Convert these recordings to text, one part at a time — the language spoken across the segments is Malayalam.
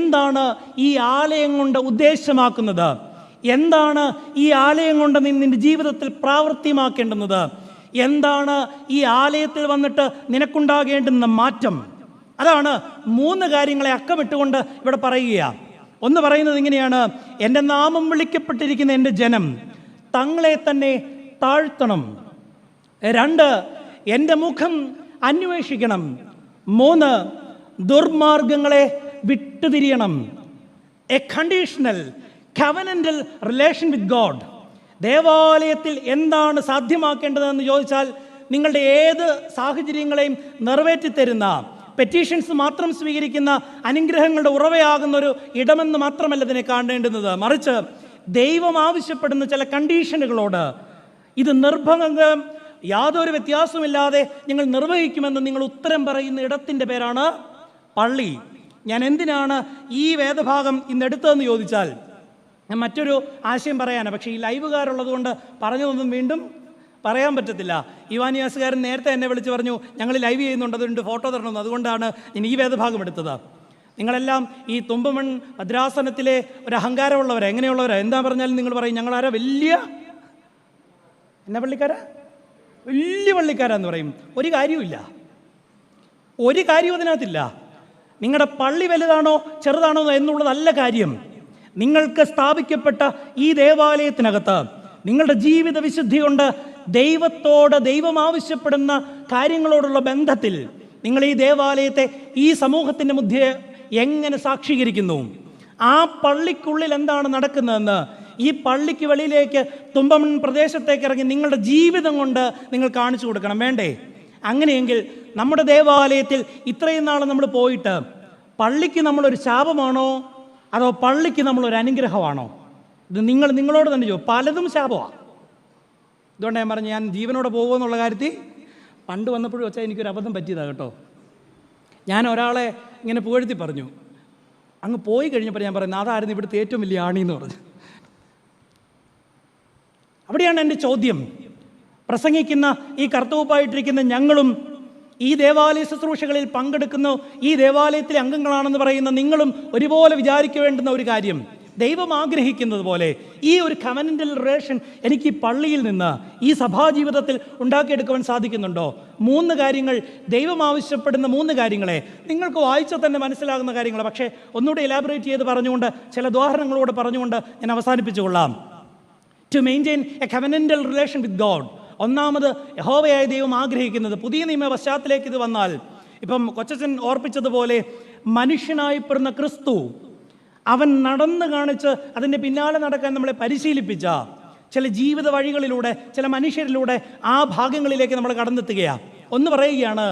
എന്താണ് ഈ ആലയം കൊണ്ട് ഉദ്ദേശമാക്കുന്നത്, എന്താണ് ഈ ആലയം കൊണ്ട് നിന്റെ ജീവിതത്തിൽ പ്രാവർത്തികമാക്കേണ്ടുന്നത്, എന്താണ് ഈ ആലയത്തിൽ വന്നിട്ട് നിനക്കുണ്ടാകേണ്ടുന്ന മാറ്റം. അതാണ് 3 കാര്യങ്ങളെ അക്കമിട്ടുകൊണ്ട് ഇവിടെ പറയുകയാണ്. ഒന്ന് പറയുന്നത് ഇങ്ങനെയാണ്: എൻ്റെ നാമം വിളിക്കപ്പെട്ടിരിക്കുന്ന എൻ്റെ ജനം തങ്ങളെ തന്നെ താഴ്ത്തണം. 2, എൻ്റെ മുഖം അന്വേഷിക്കണം. 3, ദുർമാർഗങ്ങളെ വിട്ടുതിരിയണം. A conditional covenantal relation with God. ദേവാലയത്തിൽ എന്താണ് സാധ്യമാക്കേണ്ടതെന്ന് ചോദിച്ചാൽ നിങ്ങളുടെ ഏത് സാഹചര്യങ്ങളെയും നിറവേറ്റിത്തരുന്ന, പെറ്റീഷൻസ് മാത്രം സ്വീകരിക്കുന്ന, അനുഗ്രഹങ്ങളുടെ ഉറവയാകുന്ന ഒരു ഇടമെന്ന് മാത്രമല്ല ഇതിനെ കാണേണ്ടുന്നത്. മറിച്ച് ദൈവം ആവശ്യപ്പെടുന്ന ചില കണ്ടീഷനുകളോട് ഇത് നിർബന്ധം യാതൊരു വ്യത്യാസമില്ലാതെ ഞങ്ങൾ നിർവഹിക്കുമെന്ന് നിങ്ങൾ ഉത്തരം പറയുന്ന ഇടത്തിൻ്റെ പേരാണ് പള്ളി. ഞാൻ എന്തിനാണ് ഈ വേദഭാഗം ഇന്ന് എടുത്തതെന്ന് ചോദിച്ചാൽ, ഞാൻ മറ്റൊരു ആശയം പറയാനാണ്. പക്ഷേ ഈ ലൈവുകാരുള്ളത് കൊണ്ട് പറഞ്ഞതൊന്നും വീണ്ടും പറയാൻ പറ്റത്തില്ല. ഇവാനിയാസുകാരൻ നേരത്തെ എന്നെ വിളിച്ച് പറഞ്ഞു ഞങ്ങൾ ലൈവ് ചെയ്യുന്നുണ്ട്, അതുകൊണ്ട് ഫോട്ടോ തരണമെന്ന്. അതുകൊണ്ടാണ് ഞാൻ ഈ വേദഭാഗം എടുത്തത്. നിങ്ങളെല്ലാം ഈ തുമ്പമൺ ഭദ്രാസനത്തിലെ ഒരു അഹങ്കാരമുള്ളവരാ. എങ്ങനെയുള്ളവരാ? എന്താ പറഞ്ഞാലും നിങ്ങൾ പറയും ഞങ്ങളാരാ വലിയ എന്നാ പള്ളിക്കാരാ, വലിയ പള്ളിക്കാരാന്ന് പറയും. ഒരു കാര്യമില്ല, ഒരു കാര്യവും അതിനകത്തില്ല. നിങ്ങളുടെ പള്ളി വലുതാണോ ചെറുതാണോ എന്നുള്ളതല്ല കാര്യം. നിങ്ങൾക്ക് സ്ഥാപിക്കപ്പെട്ട ഈ ദേവാലയത്തിനകത്ത് നിങ്ങളുടെ ജീവിത വിശുദ്ധി കൊണ്ട് ദൈവത്തോട്, ദൈവം ആവശ്യപ്പെടുന്ന കാര്യങ്ങളോടുള്ള ബന്ധത്തിൽ നിങ്ങൾ ഈ ദേവാലയത്തെ ഈ സമൂഹത്തിൻ്റെ മധ്യേ എങ്ങനെ സാക്ഷീകരിക്കുന്നു, ആ പള്ളിക്കുള്ളിൽ എന്താണ് നടക്കുന്നതെന്ന് ഈ പള്ളിക്ക് വെളിയിലേക്ക് തുമ്പമൺ പ്രദേശത്തേക്ക് ഇറങ്ങി നിങ്ങളുടെ ജീവിതം കൊണ്ട് നിങ്ങൾ കാണിച്ചു കൊടുക്കണം. വേണ്ടേ? അങ്ങനെയെങ്കിൽ നമ്മുടെ ദേവാലയത്തിൽ ഇത്രയും നാൾ നമ്മൾ പോയിട്ട് പള്ളിക്ക് നമ്മളൊരു ശാപമാണോ അതോ പള്ളിക്ക് നമ്മളൊരു അനുഗ്രഹമാണോ? ഇത് നിങ്ങളോട് തന്നെ ചോദിക്കും. പലതും ശാപമാണ്. ഇതുകൊണ്ട് ഞാൻ പറഞ്ഞു, ഞാൻ ജീവനോടെ പോകുമെന്നുള്ള കാര്യത്തിൽ പണ്ട് വന്നപ്പോഴും വെച്ചാൽ എനിക്കൊരു അബദ്ധം പറ്റിയതാണ് കേട്ടോ. ഞാൻ ഒരാളെ ഇങ്ങനെ പുകഴ്ത്തി പറഞ്ഞു. അങ്ങ് പോയി കഴിഞ്ഞപ്പോൾ ഞാൻ പറയുന്നത് അതായിരുന്നു ഇവിടുത്തെ ഏറ്റവും വലിയ ആണിയെന്ന് പറഞ്ഞു. അവിടെയാണ് എൻ്റെ ചോദ്യം. പ്രസംഗിക്കുന്ന ഈ കർത്തവ്യമായിട്ടിരിക്കുന്ന ഞങ്ങളും ഈ ദേവാലയ ശുശ്രൂഷകളിൽ പങ്കെടുക്കുന്നു, ഈ ദേവാലയത്തിലെ അംഗങ്ങളാണെന്ന് പറയുന്ന നിങ്ങളും ഒരുപോലെ വിചാരിക്കേണ്ടുന്ന ഒരു കാര്യം, ദൈവം ആഗ്രഹിക്കുന്നത് പോലെ ഈ ഒരു കവനൻ്റൽ റിലേഷൻ എനിക്ക് ഈ പള്ളിയിൽ നിന്ന് ഈ സഭാജീവിതത്തിൽ ഉണ്ടാക്കിയെടുക്കുവാൻ സാധിക്കുന്നുണ്ടോ? 3 കാര്യങ്ങൾ, ദൈവം ആവശ്യപ്പെടുന്ന 3 കാര്യങ്ങളെ നിങ്ങൾക്ക് വായിച്ചാൽ തന്നെ മനസ്സിലാകുന്ന കാര്യങ്ങൾ. പക്ഷേ ഒന്നുകൂടെ എലാബറേറ്റ് ചെയ്ത് പറഞ്ഞുകൊണ്ട്, ചില ഉദാഹരണങ്ങളോട് പറഞ്ഞുകൊണ്ട് ഞാൻ അവസാനിപ്പിച്ചുകൊള്ളാം. To maintain a covenantal relation with God. ഒന്നാമത് യഹോവയായ ദൈവം ആഗ്രഹിക്കുന്നത്, പുതിയ നിയമ പശ്ചാത്തലത്തിലേക്ക് ഇത് വന്നാൽ, ഇപ്പം കൊച്ചച്ചൻ ഓർപ്പിച്ചതുപോലെ മനുഷ്യനായിപ്പെടുന്ന ക്രിസ്തു അവൻ നടന്നു കാണിച്ച് അതിൻ്റെ പിന്നാലെ നടക്കാൻ നമ്മളെ പരിശീലിപ്പിച്ച ചില ജീവിത വഴികളിലൂടെ, ചില മനുഷ്യരിലൂടെ ആ ഭാഗങ്ങളിലേക്ക് നമ്മൾ കടന്നെത്തുകയാണ്. ഒന്ന് പറയുകയാണ്,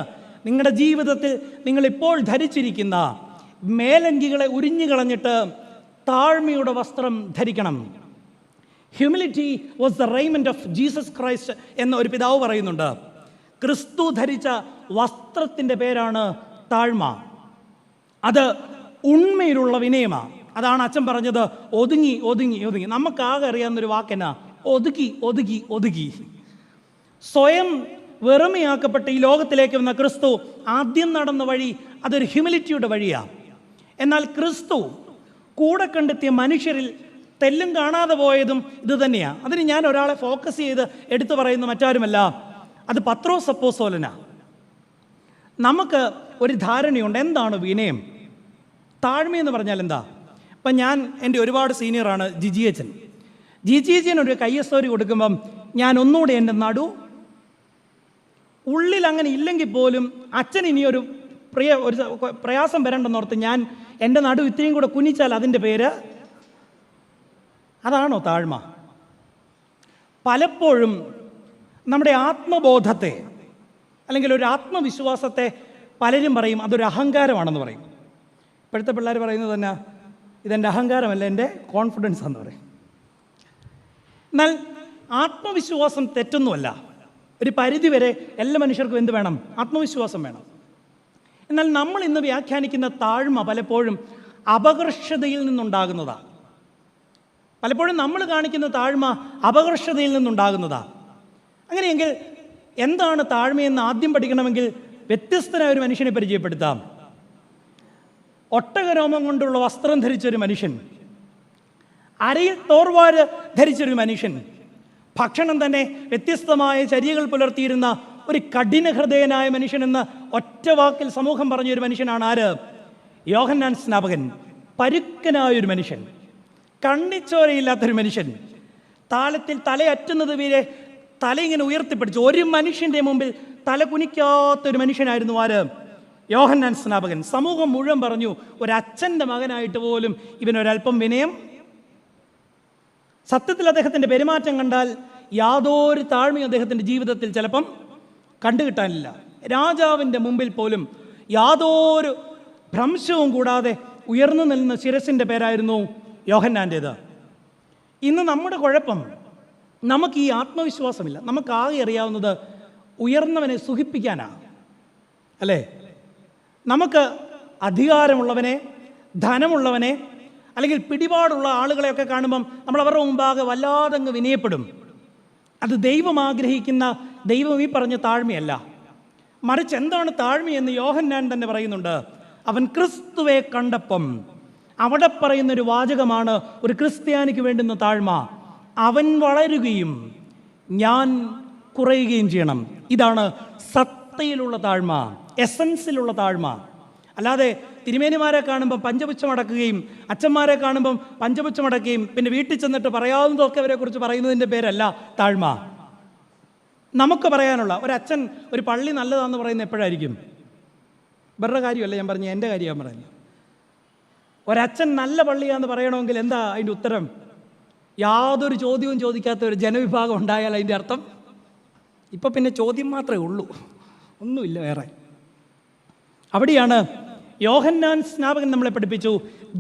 നിങ്ങളുടെ ജീവിതത്തിൽ നിങ്ങളിപ്പോൾ ധരിച്ചിരിക്കുന്ന മേലങ്കികളെ ഉരിഞ്ഞു കളഞ്ഞിട്ട് താഴ്മയുടെ വസ്ത്രം ധരിക്കണം. Humility was the raiment of Jesus Christ എന്ന് ഒരു പിതാവ് പറയുന്നുണ്ട്. ക്രിസ്തു ധരിച്ച വസ്ത്രത്തിൻ്റെ പേരാണ് താഴ്മ. അത് ഉണ്മയിലുള്ള വിനയമാണ്. അതാണ് അച്ഛൻ പറഞ്ഞത്, ഒതുങ്ങി ഒതുങ്ങി ഒതുങ്ങി. നമുക്കാകെ അറിയാവുന്നൊരു വാക്കെന്നാ, ഒതുക്കി ഒതുക്കി ഒതുക്കി. സ്വയം വെറുമയാക്കപ്പെട്ട് ഈ ലോകത്തിലേക്ക് വന്ന ക്രിസ്തു ആദ്യം നടന്ന വഴി അതൊരു ഹ്യൂമിലിറ്റിയുടെ വഴിയാണ്. എന്നാൽ ക്രിസ്തു കൂടെ കണ്ടെത്തിയ മനുഷ്യരിൽ തെല്ലും കാണാതെ പോയതും ഇത് തന്നെയാണ്. അതിന് ഞാൻ ഒരാളെ ഫോക്കസ് ചെയ്ത് എടുത്തു പറയുന്ന മറ്റാരുമല്ല, അത് പത്രോസ് അപ്പോസ്തലനാണ്. നമുക്ക് ഒരു ധാരണയുണ്ട് എന്താണ് വിനയം, താഴ്മയെന്ന് പറഞ്ഞാൽ എന്താ. ഇപ്പം ഞാൻ എൻ്റെ ഒരുപാട് സീനിയറാണ് ജിജിയച്ചൻ. ജിജിയച്ചൻ ഒരു കയ്യസ്തോരി കൊടുക്കുമ്പം ഞാൻ ഒന്നുകൂടെ എൻ്റെ നടു ഉള്ളിൽ അങ്ങനെ ഇല്ലെങ്കിൽ പോലും അച്ഛൻ ഇനിയൊരു ഒരു പ്രയാസം വരണ്ടെന്നോർത്ത് ഞാൻ എൻ്റെ നടു ഇത്രയും കൂടെ കുനിച്ചാൽ അതിൻ്റെ പേര് അതാണോ താഴ്മ? പലപ്പോഴും നമ്മുടെ ആത്മബോധത്തെ അല്ലെങ്കിൽ ഒരു ആത്മവിശ്വാസത്തെ പലരും പറയും അതൊരു അഹങ്കാരമാണെന്ന് പറയും. ഇപ്പോഴത്തെ പിള്ളേർ പറയുന്നത് തന്നെ ഇതെൻ്റെ അഹങ്കാരമല്ല, എൻ്റെ കോൺഫിഡൻസ് എന്ന് പറയും. എന്നാൽ ആത്മവിശ്വാസം തെറ്റൊന്നുമല്ല. ഒരു പരിധിവരെ എല്ലാ മനുഷ്യർക്കും എന്ത് വേണം? ആത്മവിശ്വാസം വേണം. എന്നാൽ നമ്മൾ ഇന്ന് വ്യാഖ്യാനിക്കുന്ന താഴ്മ പലപ്പോഴും അപകർഷതയിൽ നിന്നുണ്ടാകുന്നതാണ്. പലപ്പോഴും നമ്മൾ കാണിക്കുന്ന താഴ്മ അപകർഷതയിൽ നിന്നുണ്ടാകുന്നതാണ്. അങ്ങനെയെങ്കിൽ എന്താണ് താഴ്മയെന്ന് ആദ്യം പഠിക്കണമെങ്കിൽ വ്യത്യസ്തനായ ഒരു മനുഷ്യനെ പരിചയപ്പെടുത്താം. ഒട്ടകരോമം കൊണ്ടുള്ള വസ്ത്രം ധരിച്ചൊരു മനുഷ്യൻ, അരയിൽ തോർവാര് ധരിച്ചൊരു മനുഷ്യൻ, ഭക്ഷണം തന്നെ വ്യത്യസ്തമായ ചര്യകൾ പുലർത്തിയിരുന്ന ഒരു കഠിന ഹൃദയനായ മനുഷ്യനെന്ന് ഒറ്റ വാക്കിൽ സമൂഹം പറഞ്ഞൊരു മനുഷ്യനാണ് ആര്? യോഹന്നാൻ സ്നാപകൻ. പരുക്കനായൊരു മനുഷ്യൻ, കണ്ണിച്ചോരയില്ലാത്തൊരു മനുഷ്യൻ, താളത്തിൽ തലയറ്റുന്നത് വരെ തല ഇങ്ങനെ ഉയർത്തിപ്പിടിച്ചു ഒരു മനുഷ്യൻ്റെ മുമ്പിൽ തല കുനിക്കാത്തൊരു മനുഷ്യനായിരുന്നു ആര്? യോഹന്നാൻ സ്നാപകൻ. സമൂഹം മുഴുവൻ പറഞ്ഞു, ഒരച്ഛൻ്റെ മകനായിട്ട് പോലും ഇവനൊരല്പം വിനയം. സത്യത്തിൽ അദ്ദേഹത്തിൻ്റെ പെരുമാറ്റം കണ്ടാൽ യാതൊരു താഴ്മയും അദ്ദേഹത്തിൻ്റെ ജീവിതത്തിൽ ചിലപ്പം കണ്ടുകിട്ടാനില്ല. രാജാവിൻ്റെ മുമ്പിൽ പോലും യാതൊരു ഭ്രംശവും കൂടാതെ ഉയർന്നു നിൽക്കുന്ന ശിരസിൻ്റെ പേരായിരുന്നു യോഹന്നാൻ്റേത്. ഇന്ന് നമ്മുടെ കുഴപ്പം, നമുക്ക് ഈ ആത്മവിശ്വാസമില്ല. നമുക്കാകെ അറിയാവുന്നത് ഉയർന്നവനെ സുഖിപ്പിക്കാനാണ്, അല്ലേ? നമുക്ക് അധികാരമുള്ളവനെ, ധനമുള്ളവനെ, അല്ലെങ്കിൽ പിടിപാടുള്ള ആളുകളെയൊക്കെ കാണുമ്പം നമ്മൾ അവരുടെ മുമ്പാകെ വല്ലാതങ്ങ് വിനയപ്പെടും. അത് ദൈവം ആഗ്രഹിക്കുന്ന, ദൈവം ഈ പറഞ്ഞ താഴ്മയല്ല. മറിച്ച് എന്താണ് താഴ്മയെന്ന് യോഹന്നാൻ തന്നെ പറയുന്നുണ്ട്. അവൻ ക്രിസ്തുവെ കണ്ടപ്പം, അവിടെ പറയുന്നൊരു വാചകമാണ് ഒരു ക്രിസ്ത്യാനിക്ക് വേണ്ടുന്ന താഴ്മ. അവൻ വളരുകയും ഞാൻ കുറയുകയും ചെയ്യണം. ഇതാണ് സത്തയിലുള്ള താഴ്മ, എസൻസിലുള്ള താഴ്മ. അല്ലാതെ തിരുമേനിമാരെ കാണുമ്പം പഞ്ചപുച്ഛമടക്കുകയും അച്ഛന്മാരെ കാണുമ്പം പഞ്ചപുച്ഛമടക്കുകയും പിന്നെ വീട്ടിൽ ചെന്നിട്ട് പറയാവുന്നതൊക്കെ അവരെ കുറിച്ച് പറയുന്നതിൻ്റെ പേരല്ല താഴ്മ. നമുക്ക് പറയാനുള്ള ഒരച്ഛൻ ഒരു പള്ളി നല്ലതാണെന്ന് പറയുന്നത് എപ്പോഴായിരിക്കും? ഇവരുടെ കാര്യമല്ല ഞാൻ പറഞ്ഞു, എൻ്റെ കാര്യമാണ് പറയുന്നത്. ഒരച്ഛൻ നല്ല പള്ളിയാന്ന് പറയണമെങ്കിൽ എന്താ അതിൻ്റെ ഉത്തരം? യാതൊരു ചോദ്യവും ചോദിക്കാത്ത ഒരു ജനവിഭാഗം ഉണ്ടായാൽ അതിൻ്റെ അർത്ഥം ഇപ്പം പിന്നെ ചോദ്യം മാത്രമേ ഉള്ളൂ, ഒന്നുമില്ല വേറെ. അവിടെയാണ് യോഹന്നാൻ സ്നാപകൻ നമ്മളെ പഠിപ്പിച്ചു,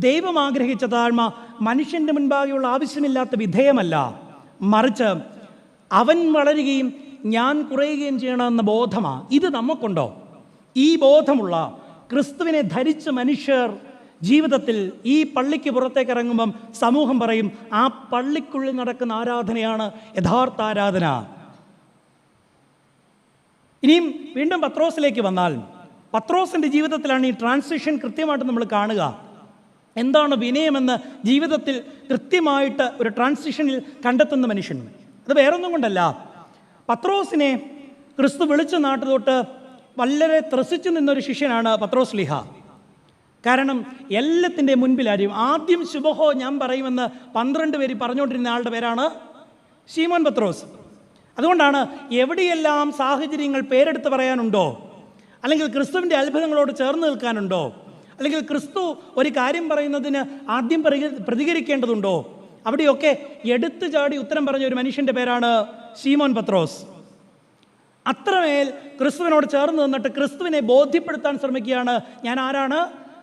ദൈവം ആഗ്രഹിച്ച താഴ്മ മനുഷ്യൻ്റെ മുൻപാകെയുള്ള ആവശ്യമില്ലാത്ത വിധേയമല്ല, മറിച്ച് അവൻ വളരുകയും ഞാൻ കുറയുകയും ചെയ്യണമെന്ന ബോധമാണ്. ഇത് നമുക്കുണ്ടോ? ഈ ബോധമുള്ള ക്രിസ്തുവിനെ ധരിച്ച മനുഷ്യർ ജീവിതത്തിൽ ഈ പള്ളിക്ക് പുറത്തേക്ക് ഇറങ്ങുമ്പം സമൂഹം പറയും, ആ പള്ളിക്കുള്ളിൽ നടക്കുന്ന ആരാധനയാണ് യഥാർത്ഥ ആരാധന. ഇനിയും വീണ്ടും പത്രോസിലേക്ക് വന്നാൽ, പത്രോസിൻ്റെ ജീവിതത്തിലാണ് ഈ ട്രാൻസിഷൻ കൃത്യമായിട്ട് നമ്മൾ കാണുക. എന്താണ് വിനയമെന്ന് ജീവിതത്തിൽ കൃത്യമായിട്ട് ഒരു ട്രാൻസിഷനിൽ കണ്ടെത്തുന്ന മനുഷ്യൻ. അത് വേറൊന്നും കൊണ്ടല്ല, പത്രോസിനെ ക്രിസ്തു വിളിച്ച നാട്ടിൽ തൊട്ട് വളരെ ത്രസിച്ചു നിന്നൊരു ശിഷ്യനാണ് പത്രോസ് ലീഹ. കാരണം എല്ലാത്തിൻ്റെ മുൻപിലാരും ആദ്യം ശുഭഹോ ഞാൻ പറയുമെന്ന് 12 പേര് പറഞ്ഞുകൊണ്ടിരുന്ന ആളുടെ പേരാണ് ശീമോൻ പത്രോസ്. അതുകൊണ്ടാണ് എവിടെയെല്ലാം സാഹചര്യങ്ങൾ പേരെടുത്ത് പറയാനുണ്ടോ, അല്ലെങ്കിൽ ക്രിസ്തുവിൻ്റെ അത്ഭുതങ്ങളോട് ചേർന്ന് നിൽക്കാനുണ്ടോ, അല്ലെങ്കിൽ ക്രിസ്തു ഒരു കാര്യം പറയുന്നതിന് ആദ്യം പ്രതികരിക്കേണ്ടതുണ്ടോ, അവിടെയൊക്കെ എടുത്തു ചാടി ഉത്തരം പറഞ്ഞ ഒരു മനുഷ്യൻ്റെ പേരാണ് ശീമോൻ പത്രോസ്. അത്രമേൽ ക്രിസ്തുവിനോട് ചേർന്ന് നിന്നിട്ട് ക്രിസ്തുവിനെ ബോധ്യപ്പെടുത്താൻ ശ്രമിക്കുകയാണ്, ഞാൻ ആരാണ്?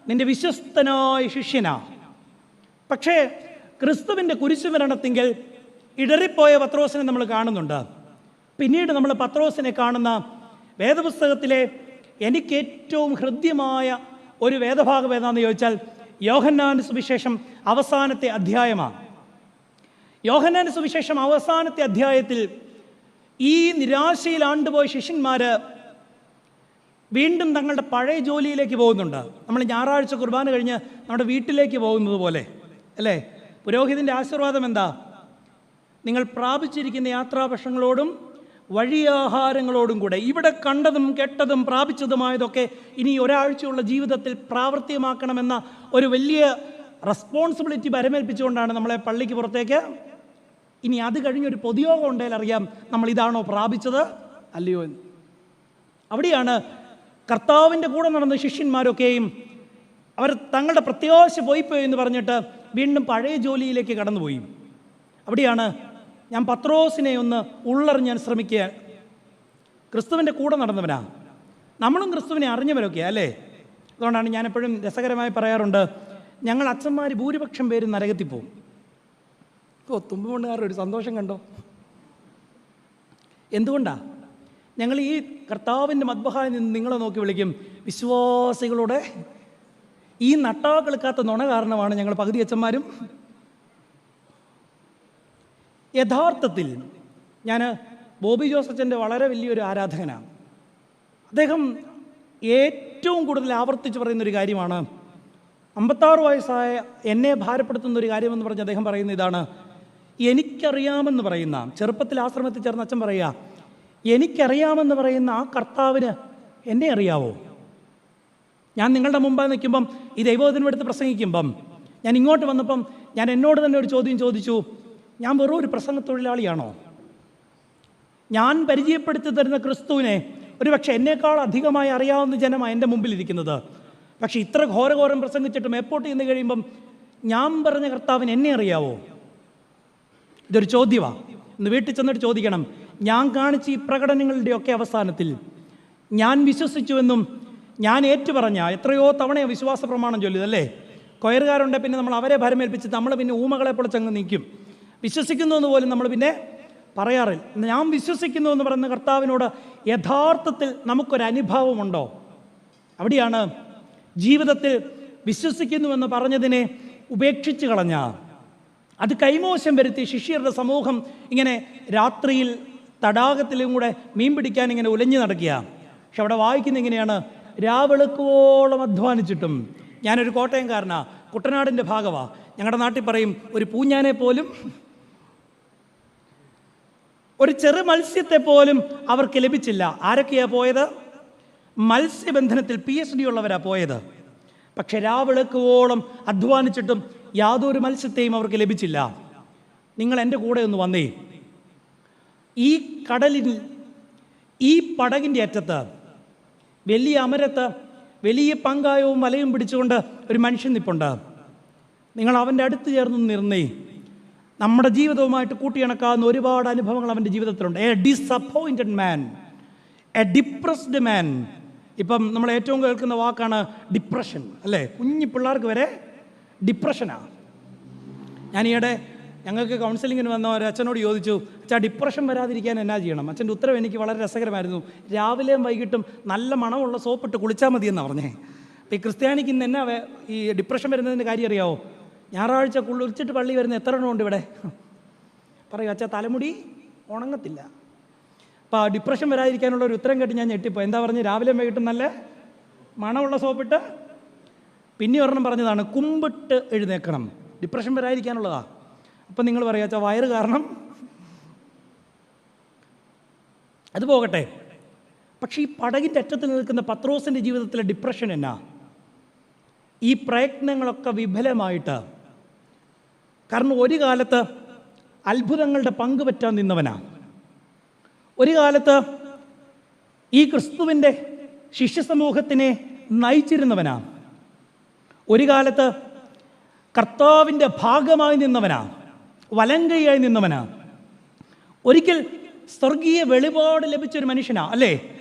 നിന്റെ വിശ്വസ്തനായ ശിഷ്യനാ. പക്ഷേ ക്രിസ്തുവിൻ്റെ കുരിശുമരണത്തിങ്കിൽ ഇടറിപ്പോയ പത്രോസിനെ നമ്മൾ കാണുന്നുണ്ട്. പിന്നീട് നമ്മൾ പത്രോസിനെ കാണുന്ന വേദപുസ്തകത്തിലെ എനിക്ക് ഏറ്റവും ഹൃദ്യമായ ഒരു വേദഭാഗം ഏതാണെന്ന് ചോദിച്ചാൽ യോഹന്നാന്റെ സുവിശേഷം അവസാനത്തെ അധ്യായമാണ്. യോഹന്നാന്റെ സുവിശേഷം അവസാനത്തെ അധ്യായത്തിൽ ഈ നിരാശയിൽ ആണ്ടുപോയ ശിഷ്യന്മാർ വീണ്ടും തങ്ങളുടെ പഴയ ജോലിയിലേക്ക് പോകുന്നുണ്ട്. നമ്മൾ ഞായറാഴ്ച കുർബാന കഴിഞ്ഞ് നമ്മുടെ വീട്ടിലേക്ക് പോകുന്നത് പോലെ, അല്ലേ? പുരോഹിതൻ്റെ ആശീർവാദം എന്താ? നിങ്ങൾ പ്രാപിച്ചിരിക്കുന്ന യാത്രാഭക്ഷണങ്ങളോടും വഴിയാഹാരങ്ങളോടും കൂടെ ഇവിടെ കണ്ടതും കേട്ടതും പ്രാപിച്ചതുമായതൊക്കെ ഇനി ഒരാഴ്ചയുള്ള ജീവിതത്തിൽ പ്രാവർത്തികമാക്കണമെന്ന ഒരു വലിയ റെസ്പോൺസിബിലിറ്റി പരമേൽപ്പിച്ചുകൊണ്ടാണ് നമ്മളെ പള്ളിക്ക് പുറത്തേക്ക്. ഇനി അത് കഴിഞ്ഞൊരു പൊതുയോഗം ഉണ്ടെങ്കിൽ അറിയാം നമ്മൾ ഇതാണോ പ്രാപിച്ചത് അല്ലയോ എന്ന്. അവിടെയാണ് കർത്താവിൻ്റെ കൂടെ നടന്ന ശിഷ്യന്മാരൊക്കെയും അവർ തങ്ങളുടെ പ്രത്യാശ പോയിപ്പോയി എന്ന് പറഞ്ഞിട്ട് വീണ്ടും പഴയ ജോലിയിലേക്ക് കടന്നുപോയി. അവിടെയാണ് ഞാൻ പത്രോസിനെ ഒന്ന് ഉള്ളറിഞ്ഞാൻ ശ്രമിക്കുക. ക്രിസ്തുവിൻ്റെ കൂടെ നടന്നവനാ, നമ്മളും ക്രിസ്തുവിനെ അറിഞ്ഞവരൊക്കെയാ, അല്ലേ? അതുകൊണ്ടാണ് ഞാനെപ്പോഴും രസകരമായി പറയാറുണ്ട്, ഞങ്ങൾ അച്ഛന്മാർ ഭൂരിപക്ഷം പേരും നരകത്തിൽ പോകും. തുമ്പുകൊണ്ടുകാരുടെ ഒരു സന്തോഷം കണ്ടോ? എന്തുകൊണ്ടാ? ഞങ്ങൾ ഈ കർത്താവിൻ്റെ മദ്ബഹായിൽ നിന്ന് നിങ്ങളെ നോക്കി വിളിക്കും, വിശ്വാസികളുടെ ഈ നട്ടാക്കെടുക്കാത്ത നുണ കാരണമാണ് ഞങ്ങൾ പകുതി അച്ഛന്മാരും. യഥാർത്ഥത്തിൽ ഞാൻ ബോബി ജോസച്ചൻ്റെ വളരെ വലിയൊരു ആരാധകനാണ്. അദ്ദേഹം ഏറ്റവും കൂടുതൽ ആവർത്തിച്ച് പറയുന്നൊരു കാര്യമാണ്, 56 വയസ്സായ എന്നെ ഭാരപ്പെടുത്തുന്ന ഒരു കാര്യമെന്ന് പറഞ്ഞ് അദ്ദേഹം പറയുന്ന ഇതാണ്: എനിക്കറിയാമെന്ന് പറയുന്ന, ചെറുപ്പത്തിൽ ആശ്രമത്തിൽ ചേർന്ന് അച്ഛൻ പറയുക, എനിക്കറിയാമെന്ന് പറയുന്ന ആ കർത്താവിന് എന്നെ അറിയാവോ? ഞാൻ നിങ്ങളുടെ മുമ്പിൽ നിൽക്കുമ്പം, ഈ ദൈവവചനം എടുത്ത് പ്രസംഗിക്കുമ്പം, ഞാൻ ഇങ്ങോട്ട് വന്നപ്പം ഞാൻ എന്നോട് തന്നെ ഒരു ചോദ്യം ചോദിച്ചു: ഞാൻ വെറും ഒരു പ്രസംഗ തൊഴിലാളിയാണോ? ഞാൻ പരിചയപ്പെടുത്തി തരുന്ന ക്രിസ്തുവിനെ ഒരുപക്ഷെ എന്നേക്കാൾ അധികമായി അറിയാവുന്ന ജനമാണ് എൻ്റെ മുമ്പിലിരിക്കുന്നത്. പക്ഷേ ഇത്ര ഘോരഘോരം പ്രസംഗിച്ചിട്ടും എയർപോർട്ടിൽ നിന്ന് കഴിയുമ്പം ഞാൻ പറഞ്ഞ കർത്താവിന് എന്നെ അറിയാവോ? ഇതൊരു ചോദ്യമാണ്. ഇന്ന് വീട്ടിൽ ചെന്നിട്ട് ചോദിക്കണം. ഞാൻ കാണിച്ച ഈ പ്രകടനങ്ങളുടെയൊക്കെ അവസാനത്തിൽ ഞാൻ വിശ്വസിച്ചുവെന്നും ഞാൻ ഏറ്റുപറഞ്ഞ, എത്രയോ തവണയാണ് വിശ്വാസ പ്രമാണം ചൊല്ലിയതല്ലേ? കൊയറുകാരുണ്ടെ പിന്നെ നമ്മൾ അവരെ ഭരമേൽപ്പിച്ച് നമ്മൾ പിന്നെ ഊമകളെ പൊളിച്ചങ്ങ് നിൽക്കും. വിശ്വസിക്കുന്നു എന്ന് പോലും നമ്മൾ പിന്നെ പറയാറില്ല. ഞാൻ വിശ്വസിക്കുന്നു എന്ന് പറയുന്ന കർത്താവിനോട് യഥാർത്ഥത്തിൽ നമുക്കൊരനുഭവമുണ്ടോ? അവിടെയാണ് ജീവിതത്തിൽ വിശ്വസിക്കുന്നുവെന്ന് പറഞ്ഞതിനെ ഉപേക്ഷിച്ച് കളഞ്ഞ, അത് കൈമോശം വരുത്തി ശിഷ്യരുടെ സമൂഹം ഇങ്ങനെ രാത്രിയിൽ തടാകത്തിലും കൂടെ മീൻ പിടിക്കാൻ ഇങ്ങനെ ഉലഞ്ഞു നടക്കുക. പക്ഷെ അവിടെ വായിക്കുന്ന ഇങ്ങനെയാണ്: രാവെളുക്കുവോളം അധ്വാനിച്ചിട്ടും. ഞാനൊരു കോട്ടയംകാരനാ, കുട്ടനാടിൻ്റെ ഭാഗമാണ്. ഞങ്ങളുടെ നാട്ടിൽ പറയും, ഒരു പൂഞ്ഞാനെ പോലും, ഒരു ചെറു മത്സ്യത്തെ പോലും അവർക്ക് ലഭിച്ചില്ല. ആരൊക്കെയാണ് പോയത്? മത്സ്യബന്ധനത്തിൽ PhD ഉള്ളവരാ പോയത്. പക്ഷെ രാവെളുക്കുവോളം അധ്വാനിച്ചിട്ടും യാതൊരു മത്സ്യത്തെയും അവർക്ക് ലഭിച്ചില്ല. നിങ്ങൾ എൻ്റെ കൂടെ ഒന്ന് വന്നേ. ഈ കടലിൽ, ഈ പടകിൻ്റെ അറ്റത്ത്, വലിയ അമരത്ത് വലിയ പങ്കായവും വലയും പിടിച്ചുകൊണ്ട് ഒരു മനുഷ്യൻ നിൽപ്പുണ്ട്. നിങ്ങൾ അവൻ്റെ അടുത്ത് ചേർന്ന് നിന്നേ. നമ്മുടെ ജീവിതവുമായിട്ട് കൂട്ടിയിണക്കാവുന്ന ഒരുപാട് അനുഭവങ്ങൾ അവൻ്റെ ജീവിതത്തിലുണ്ട്. A disappointed man, a depressed man. ഇപ്പം നമ്മൾ ഏറ്റവും കേൾക്കുന്ന വാക്കാണ് ഡിപ്രഷൻ, അല്ലേ? കുഞ്ഞു പിള്ളേർക്ക് വരെ ഡിപ്രഷനാണ്. ഞാനീയിടെ ഞങ്ങൾക്ക് കൗൺസിലിങ്ങിന് വന്ന ഒരു അച്ഛനോട് ചോദിച്ചു, അച്ഛാ ഡിപ്രഷൻ വരാതിരിക്കാൻ എന്നാ ചെയ്യണം? അച്ഛൻ്റെ ഉത്തരം എനിക്ക് വളരെ രസകരമായിരുന്നു. രാവിലെയും വൈകിട്ടും നല്ല മണമുള്ള സോപ്പിട്ട് കുളിച്ചാൽ മതിയെന്നാണ് പറഞ്ഞേ. അപ്പോൾ ഈ ക്രിസ്ത്യാനിക്ക് ഇന്ന് എന്നാ ഈ ഡിപ്രഷൻ വരുന്നതിൻ്റെ കാര്യം അറിയാമോ? ഞായറാഴ്ച കുളിച്ചിട്ട് പള്ളി വരുന്ന എത്ര എണ്ണം ഉണ്ട് ഇവിടെ? പറയൂ, അച്ഛാ തലമുടി ഉണങ്ങത്തില്ല. അപ്പോൾ ആ ഡിപ്രഷൻ വരാതിരിക്കാനുള്ള ഒരു ഉത്തരം കേട്ട് ഞാൻ ഞെട്ടിപ്പോൾ. എന്താ പറഞ്ഞ്? രാവിലെയും വൈകിട്ടും നല്ല മണമുള്ള സോപ്പിട്ട്. പിന്നെ ഒരെണ്ണം പറഞ്ഞതാണ്, കുമ്പിട്ട് എഴുന്നേക്കണം. ഡിപ്രഷൻ വരാതിരിക്കാനുള്ളതാണ്. അപ്പം നിങ്ങൾ പറയുക, അച്ഛാ വയറ് കാരണം. അത് പോകട്ടെ. പക്ഷേ ഈ പടകിൻ്റെ അറ്റത്തിൽ നിൽക്കുന്ന പത്രോസിൻ്റെ ജീവിതത്തിലെ ഡിപ്രഷൻ എന്നാ? ഈ പ്രയത്നങ്ങളൊക്കെ വിഫലമായിട്ട്. കാരണം ഒരു കാലത്ത് അത്ഭുതങ്ങളുടെ പങ്ക് പറ്റാൻ നിന്നവനാ. ഒരു കാലത്ത് ഈ ക്രിസ്തുവിൻ്റെ ശിഷ്യസമൂഹത്തിനെ നയിച്ചിരുന്നവനാ. ഒരു കാലത്ത് കർത്താവിൻ്റെ ഭാഗമായി നിന്നവനാ, വലങ്കയായി നിന്നവനാ. ഒരിക്കൽ സ്വർഗീയ വെളിപാട് ലഭിച്ചൊരു മനുഷ്യനാ, അല്ലേ?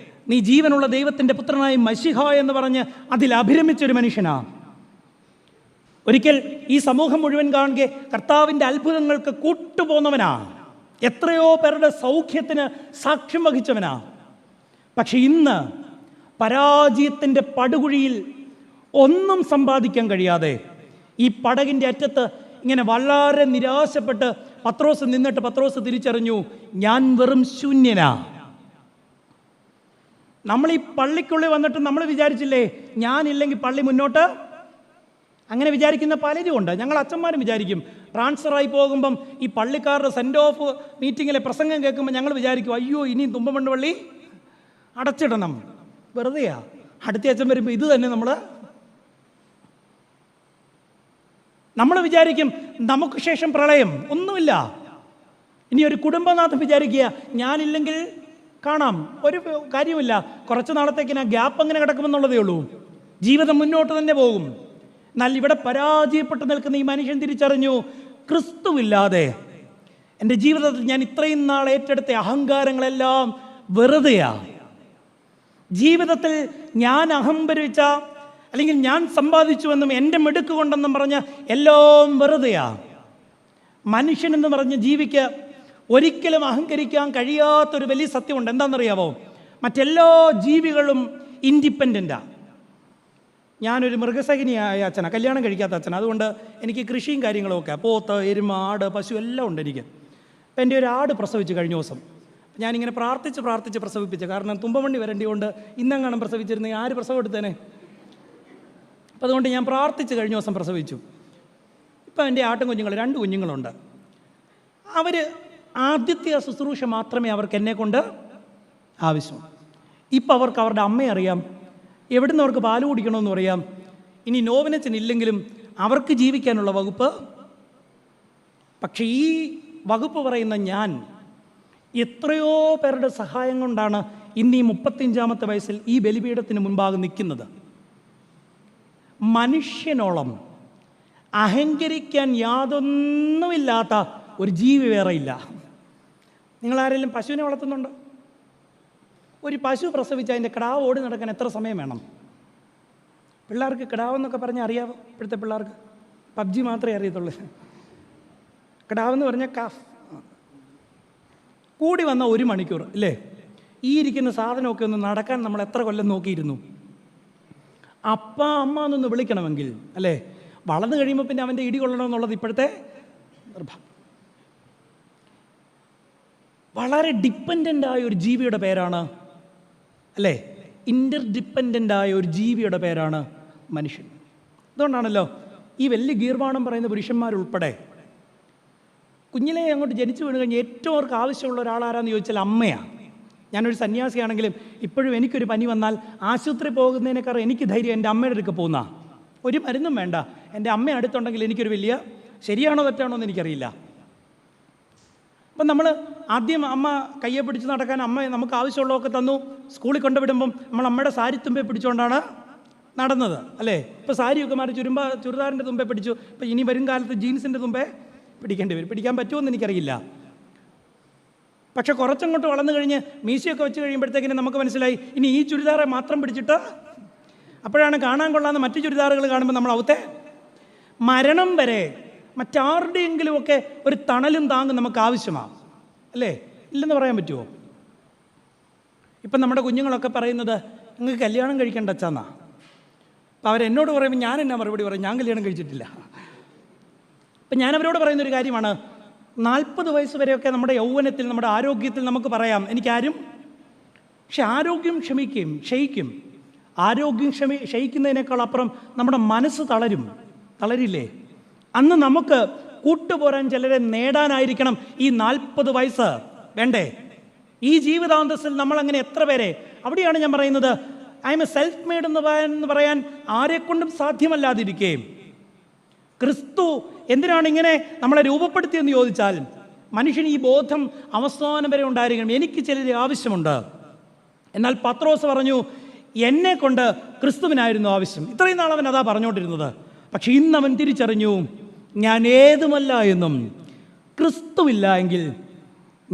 നീ ജീവനുള്ള ദൈവത്തിൻ്റെ പുത്രനായി മശിഹ എന്ന് പറഞ്ഞ് അതിൽ അഭിരമിച്ചൊരു മനുഷ്യനാ. ഒരിക്കൽ ഈ സമൂഹം മുഴുവൻ കാണുക കർത്താവിൻ്റെ അത്ഭുതങ്ങൾക്ക് കൂട്ടുപോന്നവനാ. എത്രയോ പേരുടെ സൗഖ്യത്തിന് സാക്ഷ്യം വഹിച്ചവനാ. പക്ഷെ ഇന്ന് പരാജയത്തിൻ്റെ പടുകുഴിയിൽ ഒന്നും സമ്പാദിക്കാൻ കഴിയാതെ ഈ പടകിൻ്റെ അറ്റത്ത് ഇങ്ങനെ വളരെ നിരാശപ്പെട്ട് പത്രോസ് നിന്നിട്ട് പത്രോസ് തിരിച്ചറിഞ്ഞു, ഞാൻ വെറും ശൂന്യനാ. നമ്മൾ ഈ പള്ളിക്കുള്ളിൽ വന്നിട്ട് നമ്മൾ വിചാരിച്ചില്ലേ, ഞാനില്ലെങ്കിൽ പള്ളി മുന്നോട്ട്? അങ്ങനെ വിചാരിക്കുന്ന പലരും ഉണ്ട്. ഞങ്ങൾ അച്ഛന്മാരും വിചാരിക്കും. ട്രാൻസ്ഫറായി പോകുമ്പം ഈ പള്ളിക്കാരുടെ സെൻഡ് ഓഫ് മീറ്റിങ്ങിലെ പ്രസംഗം കേൾക്കുമ്പോൾ ഞങ്ങൾ വിചാരിക്കും, അയ്യോ ഇനിയും തുമ്പമണ്ണ് പള്ളി അടച്ചിടണം. വെറുതെയാ. അടുത്ത അച്ഛൻ വരുമ്പോൾ ഇത് തന്നെ നമ്മൾ വിചാരിക്കും നമുക്ക് ശേഷം പ്രളയം ഒന്നുമില്ല. ഇനി ഒരു കുടുംബനാഥം വിചാരിക്കുക, ഞാനില്ലെങ്കിൽ കാണാം, ഒരു കാര്യമില്ല, കുറച്ച് നാളത്തേക്ക് ഞാൻ ഗ്യാപ്പ് അങ്ങനെ കിടക്കുമെന്നുള്ളതേ ഉള്ളൂ, ജീവിതം മുന്നോട്ട് തന്നെ പോകും. എന്നാൽ ഇവിടെ പരാജയപ്പെട്ട് നിൽക്കുന്ന ഈ മനുഷ്യൻ തിരിച്ചറിഞ്ഞു, ക്രിസ്തുവില്ലാതെ എൻ്റെ ജീവിതത്തിൽ ഞാൻ ഇത്രയും നാൾ ഏറ്റെടുത്ത അഹങ്കാരങ്ങളെല്ലാം വെറുതെയാ. ജീവിതത്തിൽ ഞാൻ അഹംഭരിച്ച അല്ലെങ്കിൽ ഞാൻ സമ്പാദിച്ചുവെന്നും എൻ്റെ മിടുക്ക് കൊണ്ടെന്നും പറഞ്ഞ് എല്ലാം വെറുതെയാ. മനുഷ്യനെന്ന് പറഞ്ഞ് ജീവിക്ക് ഒരിക്കലും അഹങ്കരിക്കാൻ കഴിയാത്തൊരു വലിയ സത്യമുണ്ട്. എന്താണെന്നറിയാവോ? മറ്റെല്ലാ ജീവികളും ഇൻഡിപെൻഡൻ്റാണ്. ഞാനൊരു മൃഗസഖിനിയായ അച്ഛനാണ്, കല്യാണം കഴിക്കാത്ത അച്ഛനാണ്. അതുകൊണ്ട് എനിക്ക് കൃഷിയും കാര്യങ്ങളുമൊക്കെ, പോത്ത്, എരുമ, ആട്, പശു എല്ലാം ഉണ്ട് എനിക്ക്. അപ്പം എൻ്റെ ഒരു ആട് പ്രസവിച്ചു കഴിഞ്ഞ ദിവസം. ഞാനിങ്ങനെ പ്രാർത്ഥിച്ച് പ്രസവിപ്പിച്ചു. കാരണം തുമ്പമണ്ണി വരേണ്ടി കൊണ്ട് ഇന്നെങ്ങാനും പ്രസവിച്ചിരുന്നെങ്കിൽ ആര് പ്രസവം എടുത്തേനെ? അപ്പം അതുകൊണ്ട് ഞാൻ പ്രാർത്ഥിച്ച് കഴിഞ്ഞ ദിവസം പ്രസവിച്ചു. ഇപ്പം എൻ്റെ ആട്ടും കുഞ്ഞുങ്ങൾ 2 കുഞ്ഞുങ്ങളുണ്ട്. അവർ ആദ്യത്തെ ശുശ്രൂഷ മാത്രമേ അവർക്ക് എന്നെക്കൊണ്ട് ആവശ്യമുള്ളൂ. ഇപ്പം അവർക്ക് അവരുടെ അമ്മയെ അറിയാം, എവിടുന്ന് അവർക്ക് പാല് കുടിക്കണമെന്ന് അറിയാം. ഇനി നോവിനച്ചനില്ലെങ്കിലും അവർക്ക് ജീവിക്കാനുള്ള വകുപ്പ്. പക്ഷേ ഈ വകുപ്പ് പറയുന്ന ഞാൻ എത്രയോ പേരുടെ സഹായം കൊണ്ടാണ് ഇന്ന് ഈ 35-ാമത്തെ വയസ്സിൽ ഈ ബലിപീഠത്തിന് മുൻപാകെ നിൽക്കുന്നത്. മനുഷ്യനോളം അഹങ്കരിക്കാൻ യാതൊന്നുമില്ലാത്ത ഒരു ജീവി വേറെയില്ല. നിങ്ങളാരെങ്കിലും പശുവിനെ വളർത്തുന്നുണ്ടോ? ഒരു പശു പ്രസവിച്ച് അതിൻ്റെ കിടാവ് ഓടി നടക്കാൻ എത്ര സമയം വേണം? പിള്ളേർക്ക് കിടാവെന്നൊക്കെ പറഞ്ഞാൽ അറിയാമോ? ഇപ്പോഴത്തെ പിള്ളേർക്ക് PUBG മാത്രമേ അറിയത്തുള്ളൂ. കിടാവെന്ന് പറഞ്ഞാൽ കാഫ്. കൂടി വന്ന 1 മണിക്കൂർ അല്ലേ? ഈ ഇരിക്കുന്ന സാധനമൊക്കെ ഒന്ന് നടക്കാൻ നമ്മൾ എത്ര കൊല്ലം നോക്കിയിരുന്നു? അപ്പ അമ്മ എന്നൊന്ന് വിളിക്കണമെങ്കിൽ അല്ലേ? വളർന്നു കഴിയുമ്പോൾ പിന്നെ അവൻ്റെ ഇടി കൊള്ളണമെന്നുള്ളത് ഇപ്പോഴത്തെ നിർഭാഗ്യം. വളരെ ഡിപ്പെൻഡൻ്റായ ഒരു ജീവിയുടെ പേരാണ് അല്ലേ? ഇൻ്റർഡിപ്പെൻഡൻ്റായ ഒരു ജീവിയുടെ പേരാണ് മനുഷ്യൻ. അതുകൊണ്ടാണല്ലോ ഈ വലിയ ഗീർവാണം പറയുന്ന പുരുഷന്മാരുൾപ്പെടെ കുഞ്ഞിലെ അങ്ങോട്ട് ജനിച്ചു വീണ് കഴിഞ്ഞ് ഏറ്റവും അവർക്ക് ആവശ്യമുള്ള ഒരാളാരാന്ന് ചോദിച്ചാൽ അമ്മയാണ്. ഞാനൊരു സന്യാസിയാണെങ്കിലും ഇപ്പോഴും എനിക്കൊരു പനി വന്നാൽ ആശുപത്രി പോകുന്നതിനേക്കാൾ എനിക്ക് ധൈര്യം എൻ്റെ അമ്മയുടെ അടുക്ക് പോകുന്ന. ഒരു മരുന്നും വേണ്ട, എൻ്റെ അമ്മ അടുത്തുണ്ടെങ്കിൽ എനിക്കൊരു വലിയ, ശരിയാണോ തെറ്റാണോ എന്ന് എനിക്കറിയില്ല. അപ്പം നമ്മൾ ആദ്യം അമ്മ കയ്യെ പിടിച്ച് നടക്കാൻ അമ്മ നമുക്ക് ആവശ്യമുള്ളതൊക്കെ തന്നു. സ്കൂളിൽ കൊണ്ടുവിടുമ്പം നമ്മൾ അമ്മയുടെ സാരി തുമ്പെ പിടിച്ചുകൊണ്ടാണ് നടന്നത് അല്ലേ? ഇപ്പോൾ സാരിയൊക്കെ മാറി ചുരിദാറിൻ്റെ തുമ്പെ പിടിച്ചു. ഇപ്പം ഇനി വരും കാലത്ത് ജീൻസിൻ്റെ തുമ്പെ പിടിക്കേണ്ടി വരും. പിടിക്കാൻ പറ്റുമോ എനിക്കറിയില്ല. പക്ഷെ കുറച്ചങ്ങോട്ട് വളർന്നു കഴിഞ്ഞ് മീശയൊക്കെ വെച്ച് കഴിയുമ്പോഴത്തേക്കിന് നമുക്ക് മനസ്സിലായി ഇനി ഈ ചുരിദാറെ മാത്രം പിടിച്ചിട്ട്, അപ്പോഴാണ് കാണാൻ കൊള്ളാവുന്ന മറ്റു ചുരിദാറുകൾ കാണുമ്പോൾ നമ്മൾ അവത്തെ മരണം വരെ മറ്റാരുടെയെങ്കിലുമൊക്കെ ഒരു തണലും താങ്ങും നമുക്ക് ആവശ്യമാണ് അല്ലേ? ഇല്ലെന്ന് പറയാൻ പറ്റുമോ? ഇപ്പം നമ്മുടെ കുഞ്ഞുങ്ങളൊക്കെ പറയുന്നത് നിങ്ങൾക്ക് കല്യാണം കഴിക്കേണ്ട അച്ഛാന്നാ. അപ്പം അവരെന്നോട് പറയുമ്പോൾ ഞാൻ എന്നാ മറുപടി പറയും? ഞാൻ കല്യാണം കഴിച്ചിട്ടില്ല. അപ്പം ഞാനവരോട് പറയുന്നൊരു കാര്യമാണ്, 40 വയസ്സ് വരെയൊക്കെ നമ്മുടെ യൗവനത്തിൽ നമ്മുടെ ആരോഗ്യത്തിൽ നമുക്ക് പറയാം എനിക്കാരും. പക്ഷെ ആരോഗ്യം ക്ഷയിക്കും. ആരോഗ്യം ക്ഷയിക്കുന്നതിനേക്കാൾ അപ്പുറം നമ്മുടെ മനസ്സ് തളരില്ലേ? അന്ന് നമുക്ക് കൂട്ടുപോരാൻ ചിലരെ നേടാനായിരിക്കണം ഈ 40 വയസ്സ് വേണ്ടേ? ഈ ജീവിതാന്തസ്സിൽ നമ്മളങ്ങനെ എത്ര പേരെ, അവിടെയാണ് ഞാൻ പറയുന്നത് I M A self made എന്ന് പറയാൻ ആരെക്കൊണ്ടും സാധ്യമല്ലാതിരിക്കുകയും ക്രിസ്തു എന്തിനാണ് ഇങ്ങനെ നമ്മളെ രൂപപ്പെടുത്തിയെന്ന് ചോദിച്ചാൽ മനുഷ്യന് ഈ ബോധം അവസാനം വരെ ഉണ്ടായിരിക്കണം. എനിക്ക് ചിലർ ആവശ്യമുണ്ട്. എന്നാൽ പത്രോസ് പറഞ്ഞു എന്നെ കൊണ്ട് ക്രിസ്തുവിനായിരുന്നു ആവശ്യം. ഇത്രയും നാൾ അവൻ അതാ പറഞ്ഞുകൊണ്ടിരുന്നത്. പക്ഷെ ഇന്ന് അവൻ തിരിച്ചറിഞ്ഞു ഞാൻ ഏതുമല്ല എന്നും ക്രിസ്തുവില്ല എങ്കിൽ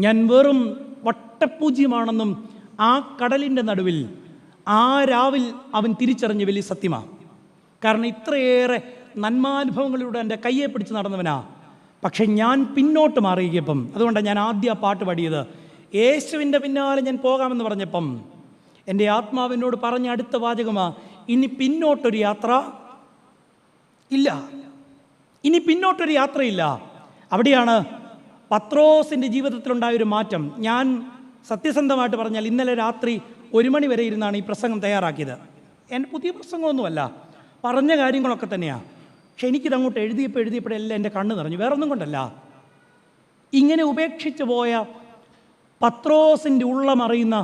ഞാൻ വെറും വട്ടപൂജ്യമാണെന്നും ആ കടലിൻ്റെ നടുവിൽ ആ രാവിൽ അവൻ തിരിച്ചറിഞ്ഞ വലിയ സത്യമാണ്. കാരണം ഇത്രയേറെ നന്മാനുഭവങ്ങളിലൂടെ എൻ്റെ കയ്യെ പിടിച്ച് നടന്നവനാ. പക്ഷെ ഞാൻ പിന്നോട്ട് മാറിയപ്പം, അതുകൊണ്ടാണ് ഞാൻ ആദ്യം ആ പാട്ട് പാടിയത്. യേശുവിൻ്റെ പിന്നാലെ ഞാൻ പോകാമെന്ന് പറഞ്ഞപ്പം എൻ്റെ ആത്മാവിനോട് പറഞ്ഞ അടുത്ത വാചകമാ, ഇനി പിന്നോട്ടൊരു യാത്ര ഇല്ല. ഇനി പിന്നോട്ടൊരു യാത്രയില്ല. അവിടെയാണ് പത്രോസിൻ്റെ ജീവിതത്തിലുണ്ടായൊരു മാറ്റം. ഞാൻ സത്യസന്ധമായിട്ട് പറഞ്ഞാൽ ഇന്നലെ രാത്രി 1 മണി വരെ ഇരുന്നാണ് ഈ പ്രസംഗം തയ്യാറാക്കിയത്. എൻ്റെ പുതിയ പ്രസംഗമൊന്നുമല്ല, പറഞ്ഞ കാര്യങ്ങളൊക്കെ തന്നെയാണ്. പക്ഷെ എനിക്കിതങ്ങോട്ട് എഴുതിയപ്പോഴെല്ലാം എൻ്റെ കണ്ണ് നിറഞ്ഞു. വേറൊന്നും കൊണ്ടല്ല, ഇങ്ങനെ ഉപേക്ഷിച്ച് പോയ പത്രോസിൻ്റെ ഉള്ളമറിയുന്ന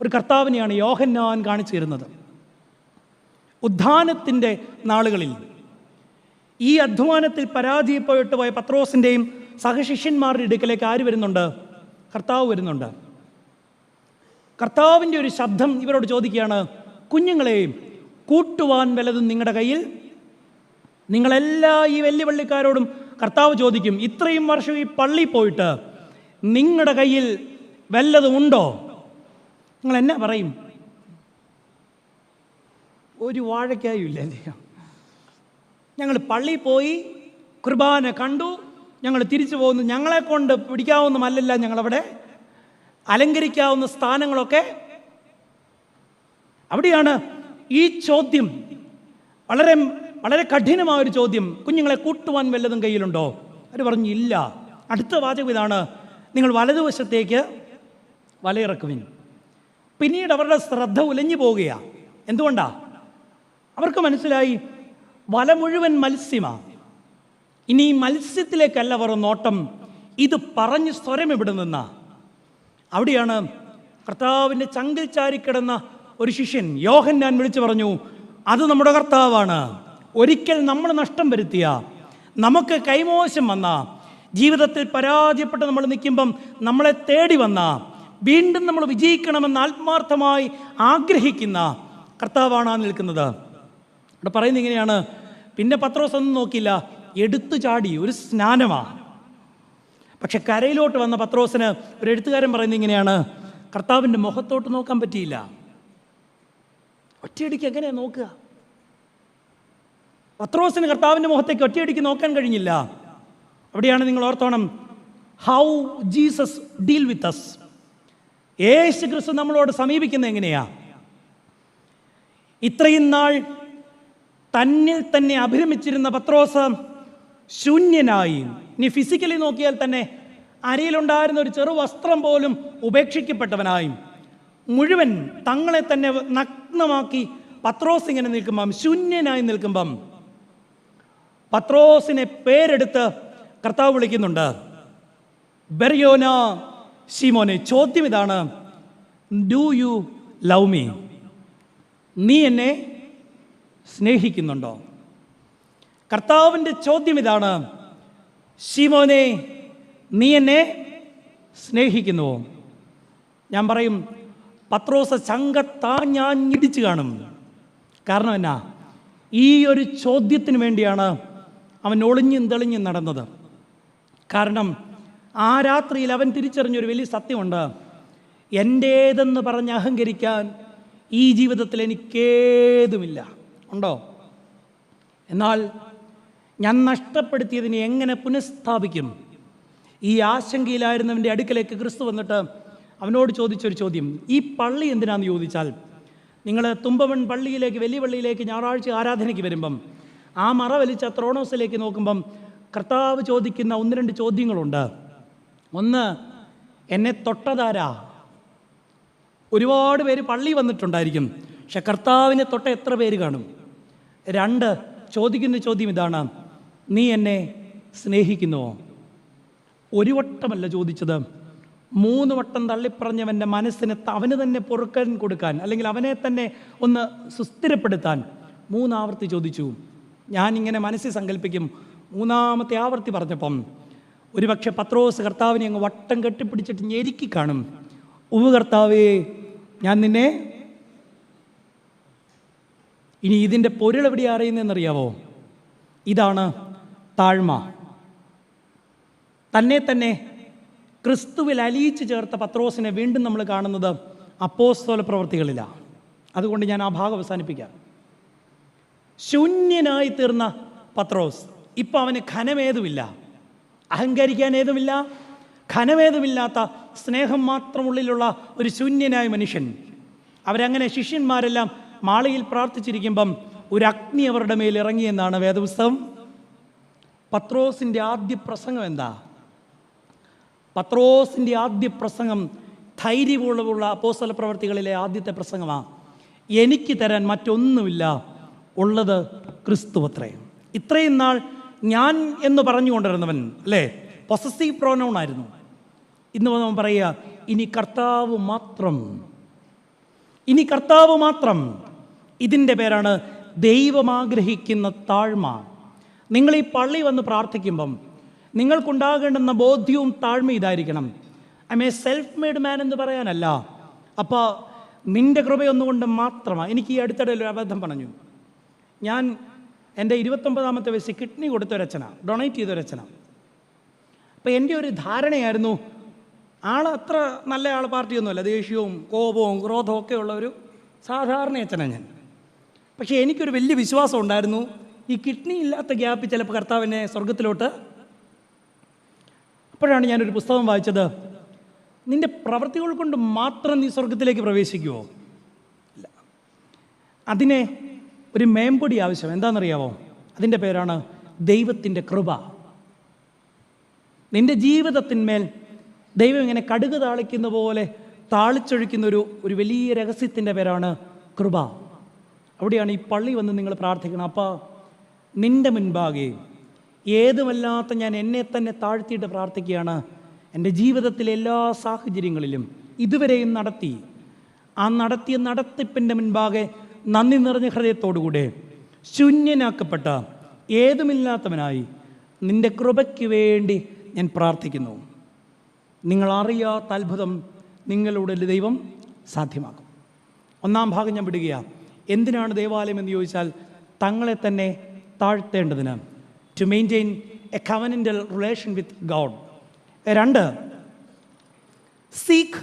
ഒരു കർത്താവിനെയാണ് യോഹന്നാൻ കാണിച്ചു തരുന്നത്. ഉദ്ധാനത്തിൻ്റെ നാളുകളിൽ ഈ അധ്വാനത്തിൽ പരാജയപ്പെട്ടു പോയ പത്രോസിൻ്റെയും സഹശിഷ്യന്മാരുടെ അടുക്കലേക്ക് ആര് വരുന്നുണ്ട്? കർത്താവ് വരുന്നുണ്ട്. കർത്താവിൻ്റെ ഒരു ശബ്ദം ഇവരോട് ചോദിക്കുകയാണ്, കുഞ്ഞുങ്ങളെ കൂട്ടുവാൻ വല്ലതും നിങ്ങളുടെ കയ്യിൽ? നിങ്ങളെല്ലാ ഈ വെല്ലുവിളിക്കാരോടും കർത്താവ് ചോദിക്കും, ഇത്രയും വർഷം ഈ പള്ളി പോയിട്ട് നിങ്ങളുടെ കയ്യിൽ വല്ലതും ഉണ്ടോ? നിങ്ങൾ എന്നാ പറയും? ഒരു വാഴയ്ക്കായും ഇല്ല. ഞങ്ങൾ പള്ളിയിൽ പോയി കുർബാന കണ്ടു, ഞങ്ങൾ തിരിച്ചു പോകുന്നു. ഞങ്ങളെ കൊണ്ട് പിടിക്കാവുന്നതല്ല ഞങ്ങളവിടെ അലങ്കരിക്കാവുന്ന സ്ഥാനങ്ങളൊക്കെ. അവിടെയാണ് ഈ ചോദ്യം, വളരെ വളരെ കഠിനമായൊരു ചോദ്യം. കുഞ്ഞുങ്ങളെ കൂട്ടുവാൻ വല്ലതും കയ്യിലുണ്ടോ? അവർ പറഞ്ഞു ഇല്ല. അടുത്ത വാചകം ഇതാണ്, നിങ്ങൾ വലതുവശത്തേക്ക് വലയിറക്കുവിൻ. പിന്നീട് അവരുടെ ശ്രദ്ധ ഉലഞ്ഞു പോവുകയാണ്. എന്തുകൊണ്ടാ? അവർക്ക് മനസ്സിലായി വല മുഴുവൻ മത്സ്യമാണ്. ഇനി ഈ മത്സ്യത്തിലേക്കല്ല അവർ നോട്ടം, ഇത് പറഞ്ഞ് സ്വരം ഇവിടെ നിന്ന. അവിടെയാണ് കർത്താവിൻ്റെ ചങ്കിൽ ചാരിക്കിടന്ന ഒരു ശിഷ്യൻ യോഹന്നാൻ വിളിച്ചു പറഞ്ഞു, അത് നമ്മുടെ കർത്താവാണ്. ഒരിക്കൽ നമ്മൾ നഷ്ടം വരുത്തിയ, നമുക്ക് കൈമോശം വന്ന, ജീവിതത്തിൽ പരാജയപ്പെട്ട് നമ്മൾ നിൽക്കുമ്പം നമ്മളെ തേടി വന്ന, വീണ്ടും നമ്മൾ വിജയിക്കണമെന്ന് ആത്മാർത്ഥമായി ആഗ്രഹിക്കുന്ന കർത്താവാണ് ആ നിൽക്കുന്നത്. ഇവിടെ പറയുന്നത് ഇങ്ങനെയാണ്, പിന്നെ പത്രോസ് ഒന്നും നോക്കില്ല, എടുത്തു ചാടി, ഒരു സ്നാനമാണ്. പക്ഷെ കരയിലോട്ട് വന്ന പത്രോസിന് ഒരു എഴുത്തുകാരൻ പറയുന്നത് ഇങ്ങനെയാണ്, കർത്താവിൻ്റെ മുഖത്തോട്ട് നോക്കാൻ പറ്റിയില്ല. ഒറ്റയടിക്ക് എങ്ങനെയാണ് നോക്കുക? പത്രോസിന് കർത്താവിൻ്റെ മുഖത്തേക്ക് ഒറ്റയടിക്ക് നോക്കാൻ കഴിഞ്ഞില്ല. അവിടെയാണ് നിങ്ങൾ ഓർത്തോണം, how Jesus deal with us. Yeshu Kristu നമ്മളോട് സമീപിക്കുന്നത് എങ്ങനെയാ? ഇത്രയും നാൾ തന്നിൽ തന്നെ അഭിരമിച്ചിരുന്ന പത്രോസ് ശൂന്യനായി. ഇനി ഫിസിക്കലി നോക്കിയാൽ തന്നെ അരയിലുണ്ടായിരുന്ന ഒരു ചെറു വസ്ത്രം പോലും ഉപേക്ഷിക്കപ്പെട്ടവനായി, മുഴുവൻ തങ്ങളെ തന്നെ നഗ്നമാക്കി പത്രോസ് ഇങ്ങനെ നിൽക്കുമ്പം, ശൂന്യനായി നിൽക്കുമ്പം, പത്രോസിനെ പേരെടുത്ത് കർത്താവ് വിളിക്കുന്നുണ്ട്, ബെറിയോന ശിമോനെ. ചോദ്യം ഇതാണ്, ഡു യു ലവ് മീ? നീ എന്നെ സ്നേഹിക്കുന്നുണ്ടോ? കർത്താവിൻ്റെ ചോദ്യം ഇതാണ്, ശിമോനെ നീ എന്നെ സ്നേഹിക്കുന്നുവോ? ഞാൻ പറയും, പത്രോസ് ചങ്കത്താഞ്ഞിടിച്ചു കാണും. കാരണം എന്നാ? ഈ ഒരു ചോദ്യത്തിന് വേണ്ടിയാണ് അവൻ ഒളിഞ്ഞും തെളിഞ്ഞും നടന്നത്. കാരണം ആ രാത്രിയിൽ അവൻ തിരിച്ചറിഞ്ഞൊരു വലിയ സത്യമുണ്ട്, എൻ്റേതെന്ന് പറഞ്ഞ് അഹങ്കരിക്കാൻ ഈ ജീവിതത്തിൽ എനിക്കേതുമില്ല. ഉണ്ടോ? എന്നാൽ ഞാൻ നഷ്ടപ്പെടുത്തിയതിനെ എങ്ങനെ പുനഃസ്ഥാപിക്കും? ഈ ആശങ്കയിലായിരുന്നവൻ്റെ അടുക്കലേക്ക് ക്രിസ്തു വന്നിട്ട് അവനോട് ചോദിച്ചൊരു ചോദ്യം, ഈ പള്ളി എന്തിനാണെന്ന് ചോദിച്ചാൽ, നിങ്ങൾ തുമ്പവൻ പള്ളിയിലേക്ക്, വലിയ പള്ളിയിലേക്ക് ഞായറാഴ്ച ആരാധനയ്ക്ക് വരുമ്പം ആ മറ വലിച്ച ത്രോണോസിലേക്ക് നോക്കുമ്പം കർത്താവ് ചോദിക്കുന്ന ഒന്ന് രണ്ട് ചോദ്യങ്ങളുണ്ട്. ഒന്ന്, എന്നെ തൊട്ടതാരാ? ഒരുപാട് പേര് പള്ളി വന്നിട്ടുണ്ടായിരിക്കും, പക്ഷെ കർത്താവിനെ തൊട്ട എത്ര പേര് കാണും? രണ്ട്, ചോദിക്കുന്ന ചോദ്യം ഇതാണ്, നീ എന്നെ സ്നേഹിക്കുന്നുവോ? ഒരു വട്ടമല്ല ചോദിച്ചത്, 3 വട്ടം തള്ളിപ്പറഞ്ഞവൻ്റെ മനസ്സിന് അവന് തന്നെ പൊറുക്കൻ കൊടുക്കാൻ, അല്ലെങ്കിൽ അവനെ തന്നെ ഒന്ന് സുസ്ഥിരപ്പെടുത്താൻ 3 ആവർത്തി ചോദിച്ചു. ഞാനിങ്ങനെ മനസ്സിൽ സങ്കല്പിക്കും, 3-ാമത്തെ ആവർത്തി പറഞ്ഞപ്പം ഒരുപക്ഷെ പത്രോസ് കർത്താവിനെ അങ്ങ് വട്ടം കെട്ടിപ്പിടിച്ചിട്ട് ഞെരുക്കി കാണും. കർത്താവേ, ഞാൻ നിന്നെ. ഇനി ഇതിൻ്റെ പൊരുളെവിടെ അറിയുന്നതെന്നറിയാവോ? ഇതാണ് താഴ്മ. തന്നെ തന്നെ ക്രിസ്തുവിൽ അലിയിച്ചു ചേർത്ത പത്രോസിനെ വീണ്ടും നമ്മൾ കാണുന്നത് അപ്പോസ്തല പ്രവൃത്തികളിലാണ്. അതുകൊണ്ട് ഞാൻ ആ ഭാഗം അവസാനിപ്പിക്കാം. ശൂന്യനായി തീർന്ന പത്രോസ്, ഇപ്പം അവന് ഘനമേതുമില്ല, അഹങ്കരിക്കാൻ ഏതുമില്ല, ഘനമേതുമില്ലാത്ത സ്നേഹം മാത്രമുള്ളിലുള്ള ഒരു ശൂന്യനായ മനുഷ്യൻ. അവരങ്ങനെ ശിഷ്യന്മാരെല്ലാം മാളയിൽ പ്രാർത്ഥിച്ചിരിക്കുമ്പം ഒരു അഗ്നി അവരുടെ മേൽ ഇറങ്ങിയെന്നാണ് വേദപുസ്തകം. പത്രോസിൻ്റെ ആദ്യ പ്രസംഗം എന്താ? പത്രോസിൻ്റെ ആദ്യ പ്രസംഗം ധൈര്യമുള്ള അപ്പോസ്തല പ്രവർത്തികളിലെ ആദ്യത്തെ പ്രസംഗമാണ്. എനിക്ക് തരാൻ മറ്റൊന്നുമില്ല, ഉള്ളത് ക്രിസ്തുവത്രേ. ഇത്രയും നാൾ ഞാൻ എന്ന് പറഞ്ഞുകൊണ്ടിരുന്നവൻ, അല്ലേ, പൊസസീവ് പ്രോനൗൺ ആയിരുന്നു. ഇന്ന് നമ്മൾ പറയുക, ഇനി കർത്താവ് മാത്രം, ഇനി കർത്താവ് മാത്രം. ഇതിൻ്റെ പേരാണ് ദൈവം ആഗ്രഹിക്കുന്ന താഴ്മ. നിങ്ങൾ ഈ പള്ളി വന്ന് പ്രാർത്ഥിക്കുമ്പം നിങ്ങൾക്കുണ്ടാകേണ്ടുന്ന ബോധ്യവും താഴ്മ ഇതായിരിക്കണം. I M A self made മാൻ എന്ന് പറയാനല്ല. അപ്പോൾ നിൻ്റെ കൃപയൊന്നുകൊണ്ട് മാത്രമാണ്. എനിക്ക് ഈ അടുത്തിടെ ഒരു അബദ്ധം പറഞ്ഞു. ഞാൻ എൻ്റെ 29-ാമത്തെ വയസ്സിൽ കിഡ്നി കൊടുത്തൊരച്ഛനാണ്, ഡൊണേറ്റ് ചെയ്തൊരച്ഛനാണ്. അപ്പോൾ എൻ്റെ ഒരു ധാരണയായിരുന്നു, അത്ര നല്ല പാർട്ടിയൊന്നുമല്ല, ദേഷ്യവും കോപവും ക്രോധവും ഒക്കെ ഉള്ള ഒരു സാധാരണ അച്ഛനാണ് ഞാൻ. പക്ഷേ എനിക്കൊരു വലിയ വിശ്വാസം ഉണ്ടായിരുന്നു, ഈ കിഡ്നി ഇല്ലാത്ത ഗ്യാപ്പ് ചിലപ്പോൾ കർത്താവിനെ സ്വർഗത്തിലോട്ട്. അപ്പോഴാണ് ഞാനൊരു പുസ്തകം വായിച്ചത്, നിൻ്റെ പ്രവൃത്തികൾ കൊണ്ട് മാത്രം നീ സ്വർഗത്തിലേക്ക് പ്രവേശിക്കുമോ? ഇല്ല, അതിനെ ഒരു മേമ്പൊടി ആവശ്യം. എന്താണെന്നറിയാമോ? അതിൻ്റെ പേരാണ് ദൈവത്തിൻ്റെ കൃപ. നിൻ്റെ ജീവിതത്തിന്മേൽ ദൈവം ഇങ്ങനെ കടുക് താളിക്കുന്ന പോലെ താളിച്ചൊഴിക്കുന്ന ഒരു വലിയ രഹസ്യത്തിൻ്റെ പേരാണ് കൃപ. അവിടെയാണ് ഈ പള്ളി വന്ന് നിങ്ങൾ പ്രാർത്ഥിക്കണം, അപ്പോൾ നിൻ്റെ മുൻപാകെ ഏതുമല്ലാത്ത ഞാൻ എന്നെ തന്നെ താഴ്ത്തിയിട്ട് പ്രാർത്ഥിക്കുകയാണ്. എൻ്റെ ജീവിതത്തിലെ എല്ലാ സാഹചര്യങ്ങളിലും ഇതുവരെയും നടത്തി ആ നടത്തിയ നടത്തിപ്പിൻ്റെ മുൻപാകെ നന്ദി നിറഞ്ഞ ഹൃദയത്തോടുകൂടെ ശൂന്യനാക്കപ്പെട്ട ഏതുമില്ലാത്തവനായി നിൻ്റെ കൃപയ്ക്ക് വേണ്ടി ഞാൻ പ്രാർത്ഥിക്കുന്നു. നിങ്ങളറിയാത്ത അത്ഭുതം നിങ്ങളുടെ ദൈവം സാധ്യമാക്കും. ഒന്നാം ഭാഗം ഞാൻ വിടുകയാണ്. എന്തിനാണ് ദേവാലയം എന്ന് ചോദിച്ചാൽ തങ്ങളെ തന്നെ താഴ്ത്തേണ്ടതിന്, to maintain a covenantal relation with God. 2, seek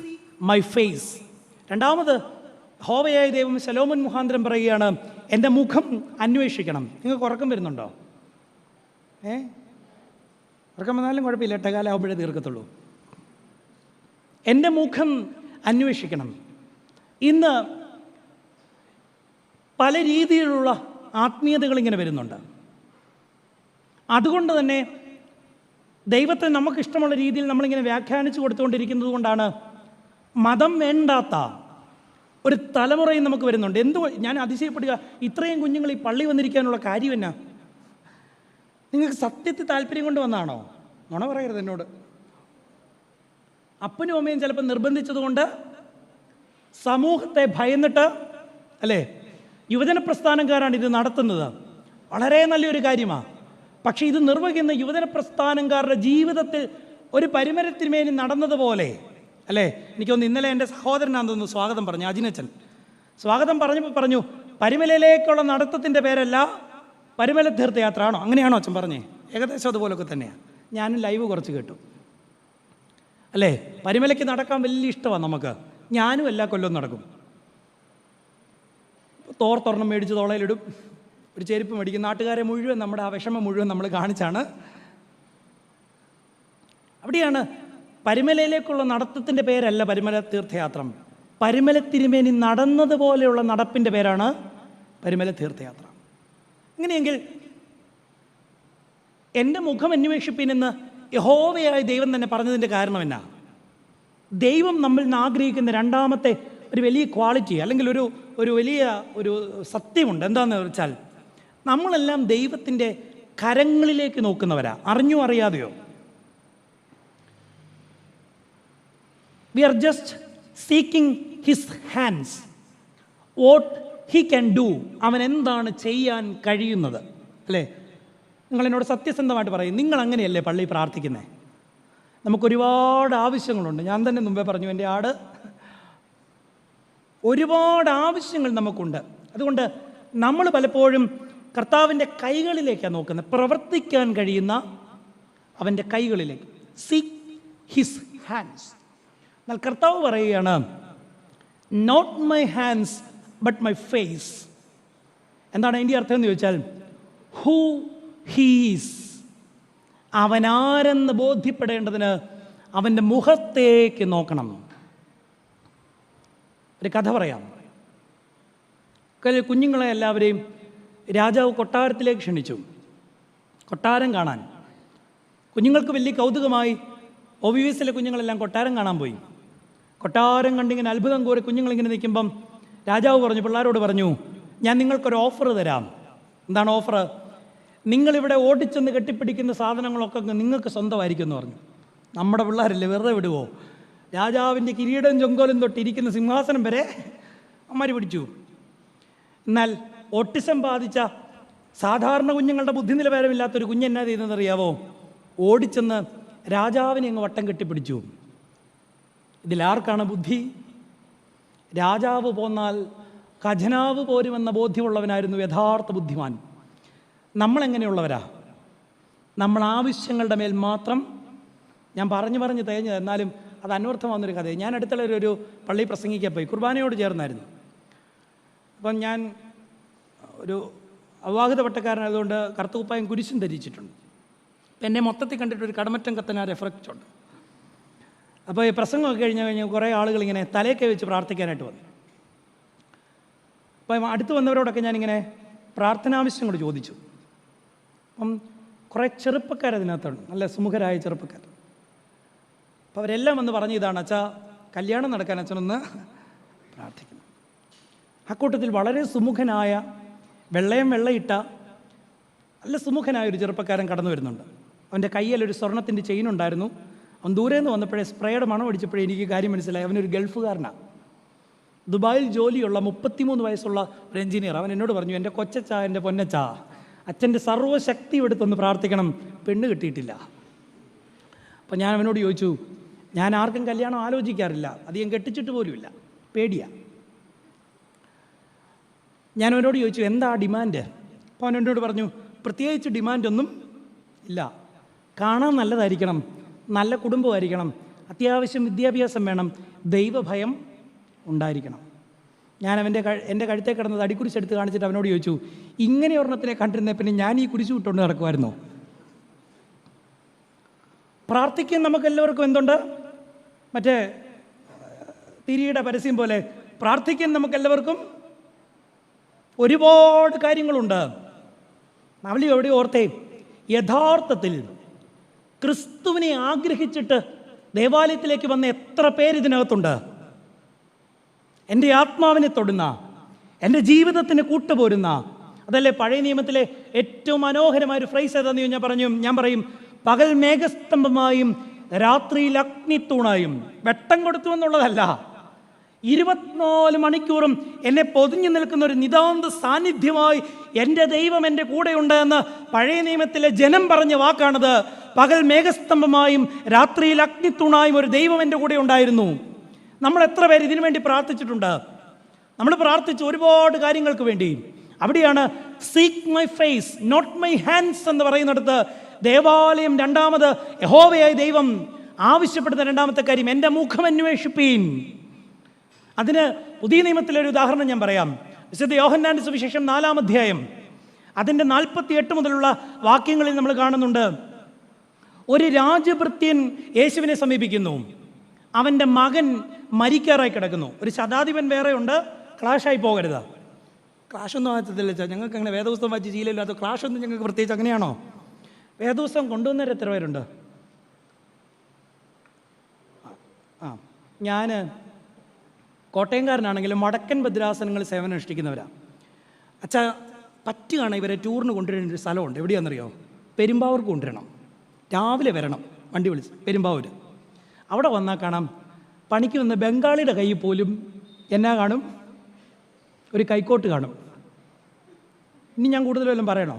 my face. രണ്ടാമത് യഹോവയായ ദൈവം ശലോമോൻ മുഖാന്തരം പറയുകയാണ്, എൻ്റെ മുഖം അന്വേഷിക്കണം. നിങ്ങൾക്ക് ഉറക്കം വരുന്നുണ്ടോ? ഉറക്കം വന്നാലും കുഴപ്പമില്ല, എട്ടകാലാവുമ്പോഴേ തീർക്കത്തുള്ളൂ. എൻ്റെ മുഖം അന്വേഷിക്കണം. ഇന്ന് പല രീതിയിലുള്ള ആത്മീയതകൾ ഇങ്ങനെ വരുന്നുണ്ട്. അതുകൊണ്ട് തന്നെ ദൈവത്തെ നമുക്കിഷ്ടമുള്ള രീതിയിൽ നമ്മളിങ്ങനെ വ്യാഖ്യാനിച്ചു കൊടുത്തുകൊണ്ടിരിക്കുന്നത് കൊണ്ടാണ് മതം വേണ്ടാത്ത ഒരു തലമുറയും നമുക്ക് വരുന്നുണ്ട്. ഞാൻ അതിശയപ്പെടുക, ഇത്രയും കുഞ്ഞുങ്ങൾ ഈ പള്ളി വന്നിരിക്കാനുള്ള കാര്യം എന്നാ? നിങ്ങൾക്ക് സത്യത്തിൽ താല്പര്യം കൊണ്ട് വന്നാണോ? നുണ പറയരുത് എന്നോട്. അപ്പനും അമ്മയും ചിലപ്പോൾ നിർബന്ധിച്ചതുകൊണ്ട്, സമൂഹത്തെ ഭയന്നിട്ട്, അല്ലേ? യുവജന പ്രസ്ഥാനക്കാരാണ് ഇത് നടത്തുന്നത്. വളരെ നല്ലൊരു കാര്യമാണ്. പക്ഷേ ഇത് നിർവഹിക്കുന്ന യുവജന പ്രസ്ഥാനക്കാരുടെ ജീവിതത്തിൽ ഒരു പരിമരത്തിന്മേൽ നടന്നതുപോലെ, അല്ലേ? എനിക്കൊന്ന് ഇന്നലെ എൻ്റെ സഹോദരനാണെന്ന് തോന്നുന്നു സ്വാഗതം പറഞ്ഞു, അജിനച്ചൻ സ്വാഗതം പറഞ്ഞു പരിമലയിലേക്കുള്ള നടത്തത്തിൻ്റെ പേരല്ല പരിമല തീർത്ഥയാത്ര ആണോ? അങ്ങനെയാണോ അച്ഛൻ പറഞ്ഞേ? ഏകദേശം അതുപോലൊക്കെ തന്നെയാണ്. ഞാനും ലൈവ് കുറച്ച് കേട്ടു, അല്ലേ? പരിമലയ്ക്ക് നടക്കാൻ വലിയ ഇഷ്ടമാണ് നമുക്ക്. ഞാനും എല്ലാ കൊല്ലവും നടക്കും. തോർത്തൊരെണ്ണം മേടിച്ച് തോളയിലിടും, ഒരു ചെരുപ്പ് മേടിക്കും. നാട്ടുകാരെ മുഴുവൻ നമ്മുടെ ആ വിഷമം മുഴുവൻ നമ്മൾ കാണിച്ചാണ്. അവിടെയാണ് പരിമലയിലേക്കുള്ള നടത്തത്തിൻ്റെ പേരല്ല പരിമല തീർത്ഥയാത്ര. പരിമല തിരുമേനി നടന്നതുപോലെയുള്ള നടപ്പിൻ്റെ പേരാണ് പരിമല തീർത്ഥയാത്ര. അങ്ങനെയെങ്കിൽ എൻ്റെ മുഖം അന്വേഷിപ്പിനെന്ന് യഹോവയായ ദൈവം തന്നെ പറഞ്ഞതിൻ്റെ കാരണം എന്നാ? ദൈവം നമ്മളിൽ നിന്ന് ആഗ്രഹിക്കുന്ന രണ്ടാമത്തെ ഒരു വലിയ ക്വാളിറ്റി, അല്ലെങ്കിൽ ഒരു വലിയ സത്യമുണ്ട്. എന്താണെന്ന് വെച്ചാൽ, നമ്മളെല്ലാം ദൈവത്തിൻ്റെ കരങ്ങളിലേക്ക് നോക്കുന്നവരാ, അറിഞ്ഞോ അറിയാതെയോ. We are just seeking his hands, what he can do. അവൻ എന്താണ് ചെയ്യാൻ കഴിയുന്നത്, അല്ലേ? നിങ്ങളെന്നോട് സത്യസന്ധമായിട്ട് പറയും, നിങ്ങൾ അങ്ങനെയല്ലേ പള്ളി പ്രാർത്ഥിക്കുന്നത്? നമുക്കൊരുപാട് ആവശ്യങ്ങളുണ്ട്. ഞാൻ തന്നെ മുമ്പേ പറഞ്ഞു, എൻ്റെ ആട് ഒരുപാട് ആവശ്യങ്ങൾ നമുക്കുണ്ട്. അതുകൊണ്ട് നമ്മൾ പലപ്പോഴും കർത്താവിൻ്റെ കൈകളിലേക്കാണ് നോക്കുന്നത്, പ്രവർത്തിക്കാൻ കഴിയുന്ന അവൻ്റെ കൈകളിലേക്ക്. Seek his hands. എന്നാൽ കർത്താവ് പറയുകയാണ്, not my hands but my face. എന്താണ് അതിൻ്റെ അർത്ഥം എന്ന് ചോദിച്ചാൽ, ഹൂ ഹീസ്, അവനാരെന്ന് ബോധ്യപ്പെടേണ്ടതിന് അവൻ്റെ മുഖത്തേക്ക് നോക്കണം. ഒരു കഥ പറയാം. കുഞ്ഞുങ്ങളെ എല്ലാവരെയും രാജാവ് കൊട്ടാരത്തിലേക്ക് ക്ഷണിച്ചു, കൊട്ടാരം കാണാൻ. കുഞ്ഞുങ്ങൾക്ക് വലിയ കൗതുകമായി. OVVസിലെ കുഞ്ഞുങ്ങളെല്ലാം കൊട്ടാരം കാണാൻ പോയി. കൊട്ടാരം കണ്ടിങ്ങനെ അത്ഭുതം കോരി കുഞ്ഞുങ്ങളിങ്ങനെ നിൽക്കുമ്പം രാജാവ് പറഞ്ഞു, പിള്ളേരോട് പറഞ്ഞു, ഞാൻ നിങ്ങൾക്കൊരു ഓഫർ തരാം. എന്താണ് ഓഫർ? നിങ്ങളിവിടെ ഓടിച്ചെന്ന് കെട്ടിപ്പിടിക്കുന്ന സാധനങ്ങളൊക്കെ നിങ്ങൾക്ക് സ്വന്തമായിരിക്കും എന്ന് പറഞ്ഞു. നമ്മുടെ പിള്ളേരല്ലേ, വെറുതെ വിടുവോ? രാജാവിൻ്റെ കിരീടം ചൊങ്കോലും തൊട്ടിരിക്കുന്ന സിംഹാസനം വരെ അമ്മമാർ പിടിച്ചു. എന്നാൽ ഓട്ടിസം ബാധിച്ച സാധാരണ കുഞ്ഞുങ്ങളുടെ ബുദ്ധി നിലവാരമില്ലാത്തൊരു കുഞ്ഞെന്നാ ചെയ്യുന്നതെന്നറിയാവോ? ഓടിച്ചെന്ന് രാജാവിനെ അങ്ങ് വട്ടം കെട്ടിപ്പിടിച്ചു. ഇതിലാർക്കാണ് ബുദ്ധി? രാജാവ് പോന്നാൽ ഖജനാവ് പോരുമെന്ന ബോധ്യമുള്ളവനായിരുന്നു യഥാർത്ഥ ബുദ്ധിമാൻ. നമ്മളെങ്ങനെയുള്ളവരാ? നമ്മൾ ആവശ്യങ്ങളുടെ മേൽ മാത്രം. ഞാൻ പറഞ്ഞ് തേഞ്ഞത്, എന്നാലും അത് അന്വർത്ഥമാകുന്നൊരു കഥയാണ്. ഞാൻ അടുത്തുള്ള ഒരു പള്ളി പ്രസംഗിക്കാൻ പോയി, കുർബാനയോട് ചേർന്നായിരുന്നു. അപ്പം ഞാൻ ഒരു അവിവാഹിത പട്ടക്കാരനായതുകൊണ്ട് കറുത്തകുപ്പായം കുരിശും ധരിച്ചിട്ടുണ്ട്. അപ്പം എന്നെ മൊത്തത്തിൽ കണ്ടിട്ടൊരു കടമറ്റം കത്തനാർ എഫക്റ്റ് ഉണ്ട്. അപ്പോൾ ഈ പ്രസംഗമൊക്കെ കഴിഞ്ഞ് കുറേ ആളുകൾ ഇങ്ങനെ തലയൊക്കെ വെച്ച് പ്രാർത്ഥിക്കാനായിട്ട് വന്നു. അപ്പം അടുത്ത് വന്നവരോടൊക്കെ ഞാനിങ്ങനെ പ്രാർത്ഥനാവശ്യങ്ങൾ ചോദിച്ചു. അപ്പം കുറേ ചെറുപ്പക്കാരതിനകത്തുണ്ട്, നല്ല സുമുഖരായ ചെറുപ്പക്കാർ. അപ്പോൾ അവരെല്ലാം വന്ന് പറഞ്ഞ ഇതാണ്, അച്ഛാ കല്യാണം നടക്കാൻ അച്ഛനൊന്ന് പ്രാർത്ഥിക്കണം. അക്കൂട്ടത്തിൽ വളരെ സുമുഖനായ വെള്ളയിട്ട നല്ല സുമുഖനായ ഒരു ചെറുപ്പക്കാരൻ കടന്നു വരുന്നുണ്ട്. അവൻ്റെ കയ്യിൽ ഒരു സ്വർണത്തിൻ്റെ ചെയിൻ ഉണ്ടായിരുന്നു. അവൻ ദൂരെ നിന്ന് വന്നപ്പോഴേ സ്പ്രേയുടെ മണം അടിച്ചപ്പോഴേ എനിക്ക് കാര്യം മനസ്സിലായി. അവനൊരു ഗൾഫുകാരനാണ്. ദുബായിൽ ജോലിയുള്ള 33 വയസ്സുള്ള ഒരു എഞ്ചിനീയർ. അവൻ എന്നോട് പറഞ്ഞു, എൻ്റെ കൊച്ചച്ചാ, എൻ്റെ പൊന്നച്ചാ, അച്ഛൻ്റെ സർവ്വശക്തി എടുത്തൊന്ന് പ്രാർത്ഥിക്കണം, പെണ്ണ് കിട്ടിയിട്ടില്ല. അപ്പം ഞാൻ അവനോട് ചോദിച്ചു, ഞാൻ ആർക്കും കല്യാണം ആലോചിക്കാറില്ല, അധികം കെട്ടിച്ചിട്ട് പോലുമില്ല, പേടിയാണ്. ഞാൻ അവനോട് ചോദിച്ചു, എന്താ ഡിമാൻഡ്? അപ്പോൾ അവൻ എന്നോട് പറഞ്ഞു, പ്രത്യേകിച്ച് ഡിമാൻഡൊന്നും ഇല്ല, കാണാൻ നല്ലതായിരിക്കണം, നല്ല കുടുംബമായിരിക്കണം, അത്യാവശ്യം വിദ്യാഭ്യാസം വേണം, ദൈവഭയം ഉണ്ടായിരിക്കണം. ഞാൻ എൻ്റെ കഴുത്തേ കിടന്നത് അടിക്കുരിശെടുത്ത് കാണിച്ചിട്ട് അവനോട് ചോദിച്ചു, ഇങ്ങനെ ഒരെണ്ണത്തിനെ കണ്ടിരുന്നേ പിന്നെ ഞാൻ ഈ കുരിശ് വിട്ടുകൊണ്ട് നടക്കുമായിരുന്നോ? പ്രാർത്ഥിക്കാൻ നമുക്കെല്ലാവർക്കും എന്തുണ്ട്? മറ്റേ തിരിയുടെ പരസ്യം പോലെ പ്രാർത്ഥിക്കാൻ നമുക്കെല്ലാവർക്കും ഒരുപാട് കാര്യങ്ങളുണ്ട്. നമ്മൾ എവിടെ ഓർത്തേ, യഥാർത്ഥത്തിൽ ക്രിസ്തുവിനെ ആഗ്രഹിച്ചിട്ട് ദേവാലയത്തിലേക്ക് വന്ന എത്ര പേര് ഇതിനകത്തുണ്ട്? എൻ്റെ ആത്മാവിനെ തൊടുന്ന, എൻ്റെ ജീവിതത്തിന് കൂട്ടുപോരുന്ന, അതല്ലേ പഴയ നിയമത്തിലെ ഏറ്റവും മനോഹരമായൊരു ഫ്രൈസ് ഏതാന്ന് ഞാൻ പറയും, പകൽ മേഘസ്തംഭമായും രാത്രിയിൽ അഗ്നിത്തൂണായും. വെട്ടം കൊടുത്തു എന്നുള്ളതല്ല, 24 മണിക്കൂറും എന്നെ പൊതിഞ്ഞു നിൽക്കുന്ന ഒരു നിതാന്ത സാന്നിധ്യമായി എൻ്റെ ദൈവം എൻ്റെ കൂടെയുണ്ട് എന്ന് പഴയ നിയമത്തിലെ ജനം പറഞ്ഞ വാക്കാണത്. പകൽ മേഘസ്തംഭമായും രാത്രിയിൽ അഗ്നിത്തൂണായും ഒരു ദൈവം എൻ്റെ കൂടെ ഉണ്ടായിരുന്നു. നമ്മൾ എത്ര പേര് ഇതിനു വേണ്ടി പ്രാർത്ഥിച്ചിട്ടുണ്ട്? നമ്മൾ പ്രാർത്ഥിച്ചു ഒരുപാട് കാര്യങ്ങൾക്ക് വേണ്ടി. അവിടെയാണ് seek my face not my hands എന്ന് പറയുന്നിടത്ത് ദേവാലയം രണ്ടാമത് യഹോവയായ ദൈവം ആവശ്യപ്പെടുന്ന രണ്ടാമത്തെ കാര്യം, എൻ്റെ മുഖം അന്വേഷിപ്പീൻ. അതിന് പുതിയ നിയമത്തിലൊരു ഉദാഹരണം ഞാൻ പറയാം. വിശുദ്ധ യോഹന്നാന്റെ സുവിശേഷം 4-ാം അധ്യായം അതിൻ്റെ 48 മുതലുള്ള വാക്യങ്ങളിൽ നമ്മൾ കാണുന്നുണ്ട്, ഒരു രാജഭൃത്യൻ യേശുവിനെ സമീപിക്കുന്നു. അവൻ്റെ മകൻ മരിക്കാറായി കിടക്കുന്നു. ഒരു ശതാധിപൻ വേറെ ഉണ്ട്, ക്ലാഷായി പോകരുത്. ക്ലാഷൊന്നും ആകത്തില്ല, ഞങ്ങൾക്ക് അങ്ങനെ വേദപുസ്തകം വായിച്ച് ശീലമില്ലാത്ത ക്ലാഷൊന്നും ഞങ്ങൾക്ക് പ്രത്യേകിച്ച് അങ്ങനെയാണോ? വേദപുസ്തകം കൊണ്ടുവന്നവർ എത്ര പേരുണ്ട്? ഞാൻ കോട്ടയംകാരനാണെങ്കിലും വടക്കൻ ഭദ്രാസനങ്ങളിൽ സേവനം അനുഷ്ഠിക്കുന്നവരാണ്. അച്ഛാ, പറ്റുകയാണ് ഇവരെ ടൂറിന് കൊണ്ടുവരേണ്ട ഒരു സ്ഥലമുണ്ട്. എവിടെയാണെന്നറിയോ? പെരുമ്പാവൂർക്ക് കൊണ്ടുവരണം. രാവിലെ വരണം, വണ്ടി വിളിച്ച് പെരുമ്പാവൂർ. അവിടെ വന്നാൽ കാണാം, പണിക്ക് വന്ന ബംഗാളിയുടെ കയ്യിൽ പോലും എന്നാ കാണും? ഒരു കൈക്കോട്ട് കാണും. ഇനി ഞാൻ കൂടുതൽ വല്ലതും പറയണോ?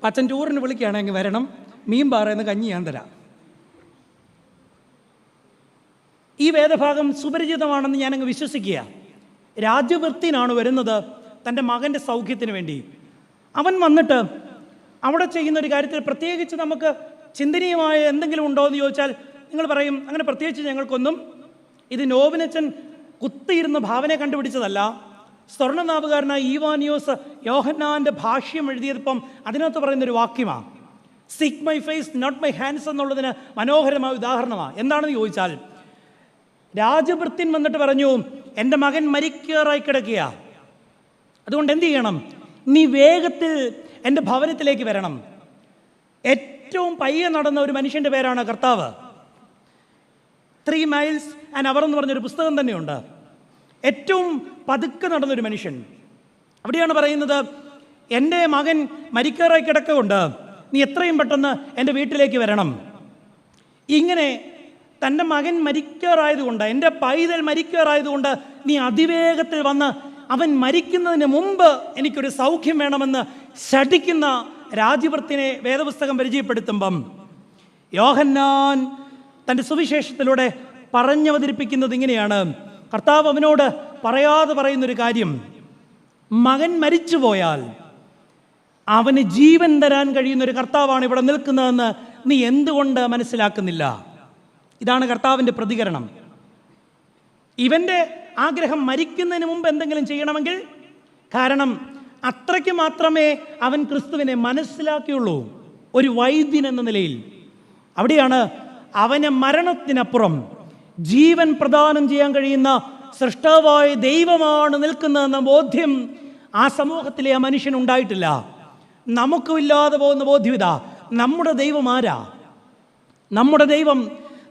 അച്ഛൻ ടൂറിന് വിളിക്കുകയാണെങ്കിൽ വരണം, മീൻ പാറയുന്ന കഞ്ഞി ഞാൻ തരാം. ഈ വേദഭാഗം സുപരിചിതമാണെന്ന് ഞാനങ്ങ് വിശ്വസിക്കുക. രാജഭൃത്യനാണ് വരുന്നത് തൻ്റെ മകൻ്റെ സൗഖ്യത്തിന് വേണ്ടി. അവൻ വന്നിട്ട് അവിടെ ചെയ്യുന്നൊരു കാര്യത്തിൽ പ്രത്യേകിച്ച് നമുക്ക് ചിന്തനീയമായ എന്തെങ്കിലും ഉണ്ടോ എന്ന് ചോദിച്ചാൽ നിങ്ങൾ പറയും, അങ്ങനെ പ്രത്യേകിച്ച് ഞങ്ങൾക്കൊന്നും. ഇത് നോബിനച്ചൻ കുത്തിയിരുന്ന ഭാവനയെ കണ്ടുപിടിച്ചതല്ല. സ്വർണ്ണനാവുകാരനായ ഈവാനിയോസ് യോഹന്നാൻ്റെ ഭാഷ്യം എഴുതിയതിപ്പം അതിനകത്ത് പറയുന്നൊരു വാക്യമാണ്, seek my face not my hands എന്നുള്ളതിന് മനോഹരമായ ഉദാഹരണമാണ്. എന്താണെന്ന് ചോദിച്ചാൽ, രാജഭൃത്യൻ വന്നിട്ട് പറഞ്ഞു, എൻ്റെ മകൻ മരിക്കാറായി കിടക്കുക, അതുകൊണ്ട് എന്ത് ചെയ്യണം? നീ വേഗത്തിൽ എൻ്റെ ഭവനത്തിലേക്ക് വരണം. ഏറ്റവും പയ്യെ നടന്ന ഒരു മനുഷ്യൻ്റെ പേരാണ് കർത്താവ്. 3 miles an hour എന്ന് പറഞ്ഞൊരു പുസ്തകം തന്നെയുണ്ട്. ഏറ്റവും പതുക്കെ നടന്നൊരു മനുഷ്യൻ. അവിടെയാണ് പറയുന്നത്, എൻ്റെ മകൻ മരിക്കാറായി കിടക്കുകൊണ്ട് നീ എത്രയും പെട്ടെന്ന് എൻ്റെ വീട്ടിലേക്ക് വരണം. ഇങ്ങനെ തൻ്റെ മകൻ മരിക്കാറായതുകൊണ്ട്, എൻ്റെ പൈതൽ മരിക്കാറായതുകൊണ്ട് നീ അതിവേഗത്തിൽ വന്ന് അവൻ മരിക്കുന്നതിന് മുമ്പ് എനിക്കൊരു സൗഖ്യം വേണമെന്ന് ശഠിക്കുന്ന രാജഭൃത്യനെ വേദപുസ്തകം പരിചയപ്പെടുത്തുമ്പം യോഹന്നാൻ തൻ്റെ സുവിശേഷത്തിലൂടെ പറഞ്ഞവതരിപ്പിക്കുന്നത് ഇങ്ങനെയാണ്. കർത്താവ് അവനോട് പറയാതെ പറയുന്നൊരു കാര്യം, മകൻ മരിച്ചു പോയാൽ അവന് ജീവൻ തരാൻ കഴിയുന്നൊരു കർത്താവാണ് ഇവിടെ നിൽക്കുന്നതെന്ന് നീ എന്തുകൊണ്ട് മനസ്സിലാക്കുന്നില്ല? ഇതാണ് കർത്താവിൻ്റെ പ്രതികരണം. ഇവൻ്റെ ആഗ്രഹം മരിക്കുന്നതിന് മുമ്പ് എന്തെങ്കിലും ചെയ്യണമെങ്കിൽ, കാരണം അത്രയ്ക്ക് മാത്രമേ അവൻ ക്രിസ്തുവിനെ മനസ്സിലാക്കിയുള്ളൂ ഒരു വൈദ്യൻ എന്ന നിലയിൽ. അവിടെയാണ് അവന് മരണത്തിനപ്പുറം ജീവൻ പ്രദാനം ചെയ്യാൻ കഴിയുന്ന സൃഷ്ടാവായ ദൈവമാണ് നിൽക്കുന്നതെന്ന ബോധ്യം ആ സമൂഹത്തിലെ ആ മനുഷ്യനുണ്ടായിട്ടില്ല. നമുക്കും ഇല്ലാതെ പോകുന്ന ബോധ്യം ഇതാ, നമ്മുടെ ദൈവം ആരാ? നമ്മുടെ ദൈവം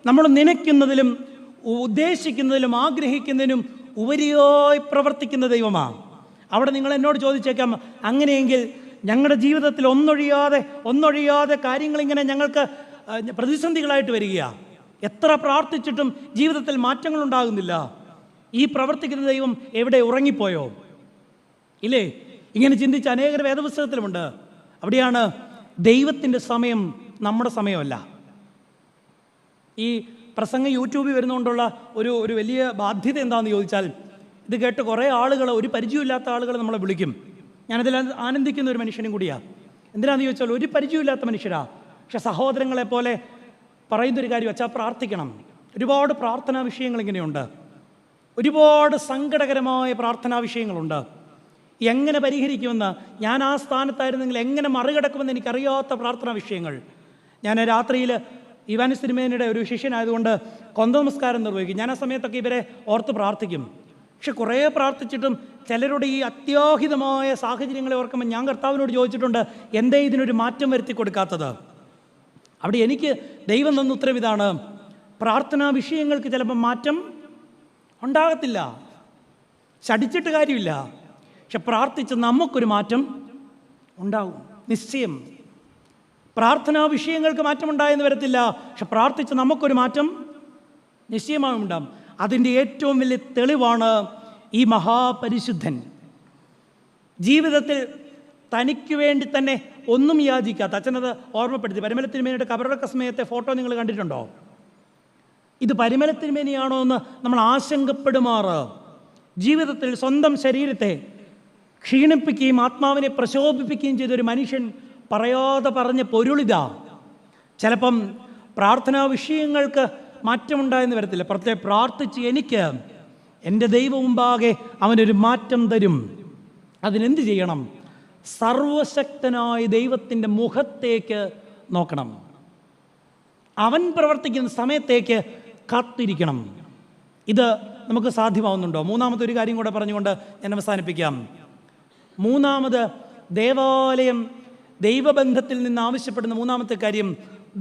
നമ്മൾ നനയ്ക്കുന്നതിലും ഉദ്ദേശിക്കുന്നതിലും ആഗ്രഹിക്കുന്നതിനും ഉപരിയായി പ്രവർത്തിക്കുന്ന ദൈവമാണ്. അവിടെ നിങ്ങൾ എന്നോട് ചോദിച്ചേക്കാം, അങ്ങനെയെങ്കിൽ ഞങ്ങളുടെ ജീവിതത്തിൽ ഒന്നൊഴിയാതെ കാര്യങ്ങളിങ്ങനെ ഞങ്ങൾക്ക് പ്രതിസന്ധികളായിട്ട് വരികയാണ്. എത്ര പ്രാർത്ഥിച്ചിട്ടും ജീവിതത്തിൽ മാറ്റങ്ങളുണ്ടാകുന്നില്ല. ഈ പ്രവർത്തിക്കുന്ന ദൈവം എവിടെ ഉറങ്ങിപ്പോയോ? ഇല്ലേ? ഇങ്ങനെ ചിന്തിച്ച അനേകർ വേദപുസ്തകത്തിലുമുണ്ട്. അവിടെയാണ് ദൈവത്തിൻ്റെ സമയം നമ്മുടെ സമയമല്ല. ഈ പ്രസംഗം യൂട്യൂബിൽ വരുന്നതുകൊണ്ടുള്ള ഒരു വലിയ ബാധ്യത എന്താണെന്ന് ചോദിച്ചാൽ, ഇത് കേട്ട് കുറേ ആളുകൾ, ഒരു പരിചയമില്ലാത്ത ആളുകൾ നമ്മളെ വിളിക്കും. ഞാനതിൽ ആനന്ദിക്കുന്ന ഒരു മനുഷ്യനും കൂടിയാണ്. എന്തിനാണെന്ന് ചോദിച്ചാൽ, ഒരു പരിചയമില്ലാത്ത മനുഷ്യരാണ്, പക്ഷെ സഹോദരങ്ങളെപ്പോലെ പറയുന്നൊരു കാര്യം വെച്ചാൽ പ്രാർത്ഥിക്കണം. ഒരുപാട് പ്രാർത്ഥനാ വിഷയങ്ങൾ ഇങ്ങനെയുണ്ട്, ഒരുപാട് സങ്കടകരമായ പ്രാർത്ഥനാ വിഷയങ്ങളുണ്ട്. എങ്ങനെ പരിഹരിക്കുമെന്ന്, ഞാൻ ആ സ്ഥാനത്തായിരുന്നെങ്കിൽ എങ്ങനെ മറികടക്കുമെന്ന് എനിക്കറിയാത്ത പ്രാർത്ഥനാ വിഷയങ്ങൾ. ഞാൻ രാത്രിയിൽ ഇവാനിസ് തിരുമേനിയുടെ ഒരു ശിഷ്യനായതുകൊണ്ട് കൊന്ത നമസ്കാരം നിർവഹിക്കും. ഞാൻ ആ സമയത്തൊക്കെ ഇവരെ ഓർത്ത് പ്രാർത്ഥിക്കും. പക്ഷെ കുറേ പ്രാർത്ഥിച്ചിട്ടും ചിലരുടെ ഈ അത്യാഹിതമായ സാഹചര്യങ്ങളെ ഓർക്കുമ്പോൾ ഞാൻ കർത്താവിനോട് ചോദിച്ചിട്ടുണ്ട്, എന്തേ ഇതിനൊരു മാറ്റം വരുത്തി കൊടുക്കാത്തത്? അവിടെ എനിക്ക് ദൈവം തന്ന ഉത്തരം ഇതാണ്: പ്രാർത്ഥനാ വിഷയങ്ങൾക്ക് ചിലപ്പോൾ മാറ്റം ഉണ്ടാകത്തില്ല, ശടിച്ചിട്ട് കാര്യമില്ല. പക്ഷെ പ്രാർത്ഥിച്ച് നമുക്കൊരു മാറ്റം ഉണ്ടാകും, നിശ്ചയം. പ്രാർത്ഥനാ വിഷയങ്ങൾക്ക് മാറ്റമുണ്ടായെന്ന് വരത്തില്ല, പക്ഷെ പ്രാർത്ഥിച്ച് നമുക്കൊരു മാറ്റം നിശ്ചയമായും ഉണ്ടാകും. അതിൻ്റെ ഏറ്റവും വലിയ തെളിവാണ് ഈ മഹാപരിശുദ്ധൻ. ജീവിതത്തിൽ തനിക്ക് വേണ്ടി തന്നെ ഒന്നും യാചിക്കാത്ത, അച്ഛനത് ഓർമ്മപ്പെടുത്തി. പരിമലത്തിരുമേനിയുടെ കബറടക്ക സമയത്തെ ഫോട്ടോ നിങ്ങൾ കണ്ടിട്ടുണ്ടോ? ഇത് പരിമലത്തിരുമേനിയാണോ എന്ന് നമ്മൾ ആശങ്കപ്പെടുമാറ് ജീവിതത്തിൽ സ്വന്തം ശരീരത്തെ ക്ഷീണിപ്പിക്കുകയും ആത്മാവിനെ പ്രശോഭിപ്പിക്കുകയും ചെയ്തൊരു മനുഷ്യൻ പറയാതെ പറഞ്ഞ പൊരുളിതാ. ചിലപ്പം പ്രാർത്ഥനാ വിഷയങ്ങൾക്ക് മാറ്റമുണ്ടായെന്ന് വരത്തില്ല, പ്രത്യേകം പ്രാർത്ഥിച്ച് എനിക്ക് എൻ്റെ ദൈവം മുമ്പാകെ അവനൊരു മാറ്റം തരും. അതിനെന്ത് ചെയ്യണം? സർവശക്തനായ ദൈവത്തിൻ്റെ മുഖത്തേക്ക് നോക്കണം. അവൻ പ്രവർത്തിക്കുന്ന സമയത്തേക്ക് കാത്തിരിക്കണം. ഇത് നമുക്ക് സാധ്യമാവുന്നുണ്ടോ? മൂന്നാമത്തെ ഒരു കാര്യം കൂടെ പറഞ്ഞുകൊണ്ട് ഞാൻ അവസാനിപ്പിക്കാം. മൂന്നാമത്, ദേവാലയം ദൈവബന്ധത്തിൽ നിന്ന് ആവശ്യപ്പെടുന്ന മൂന്നാമത്തെ കാര്യം,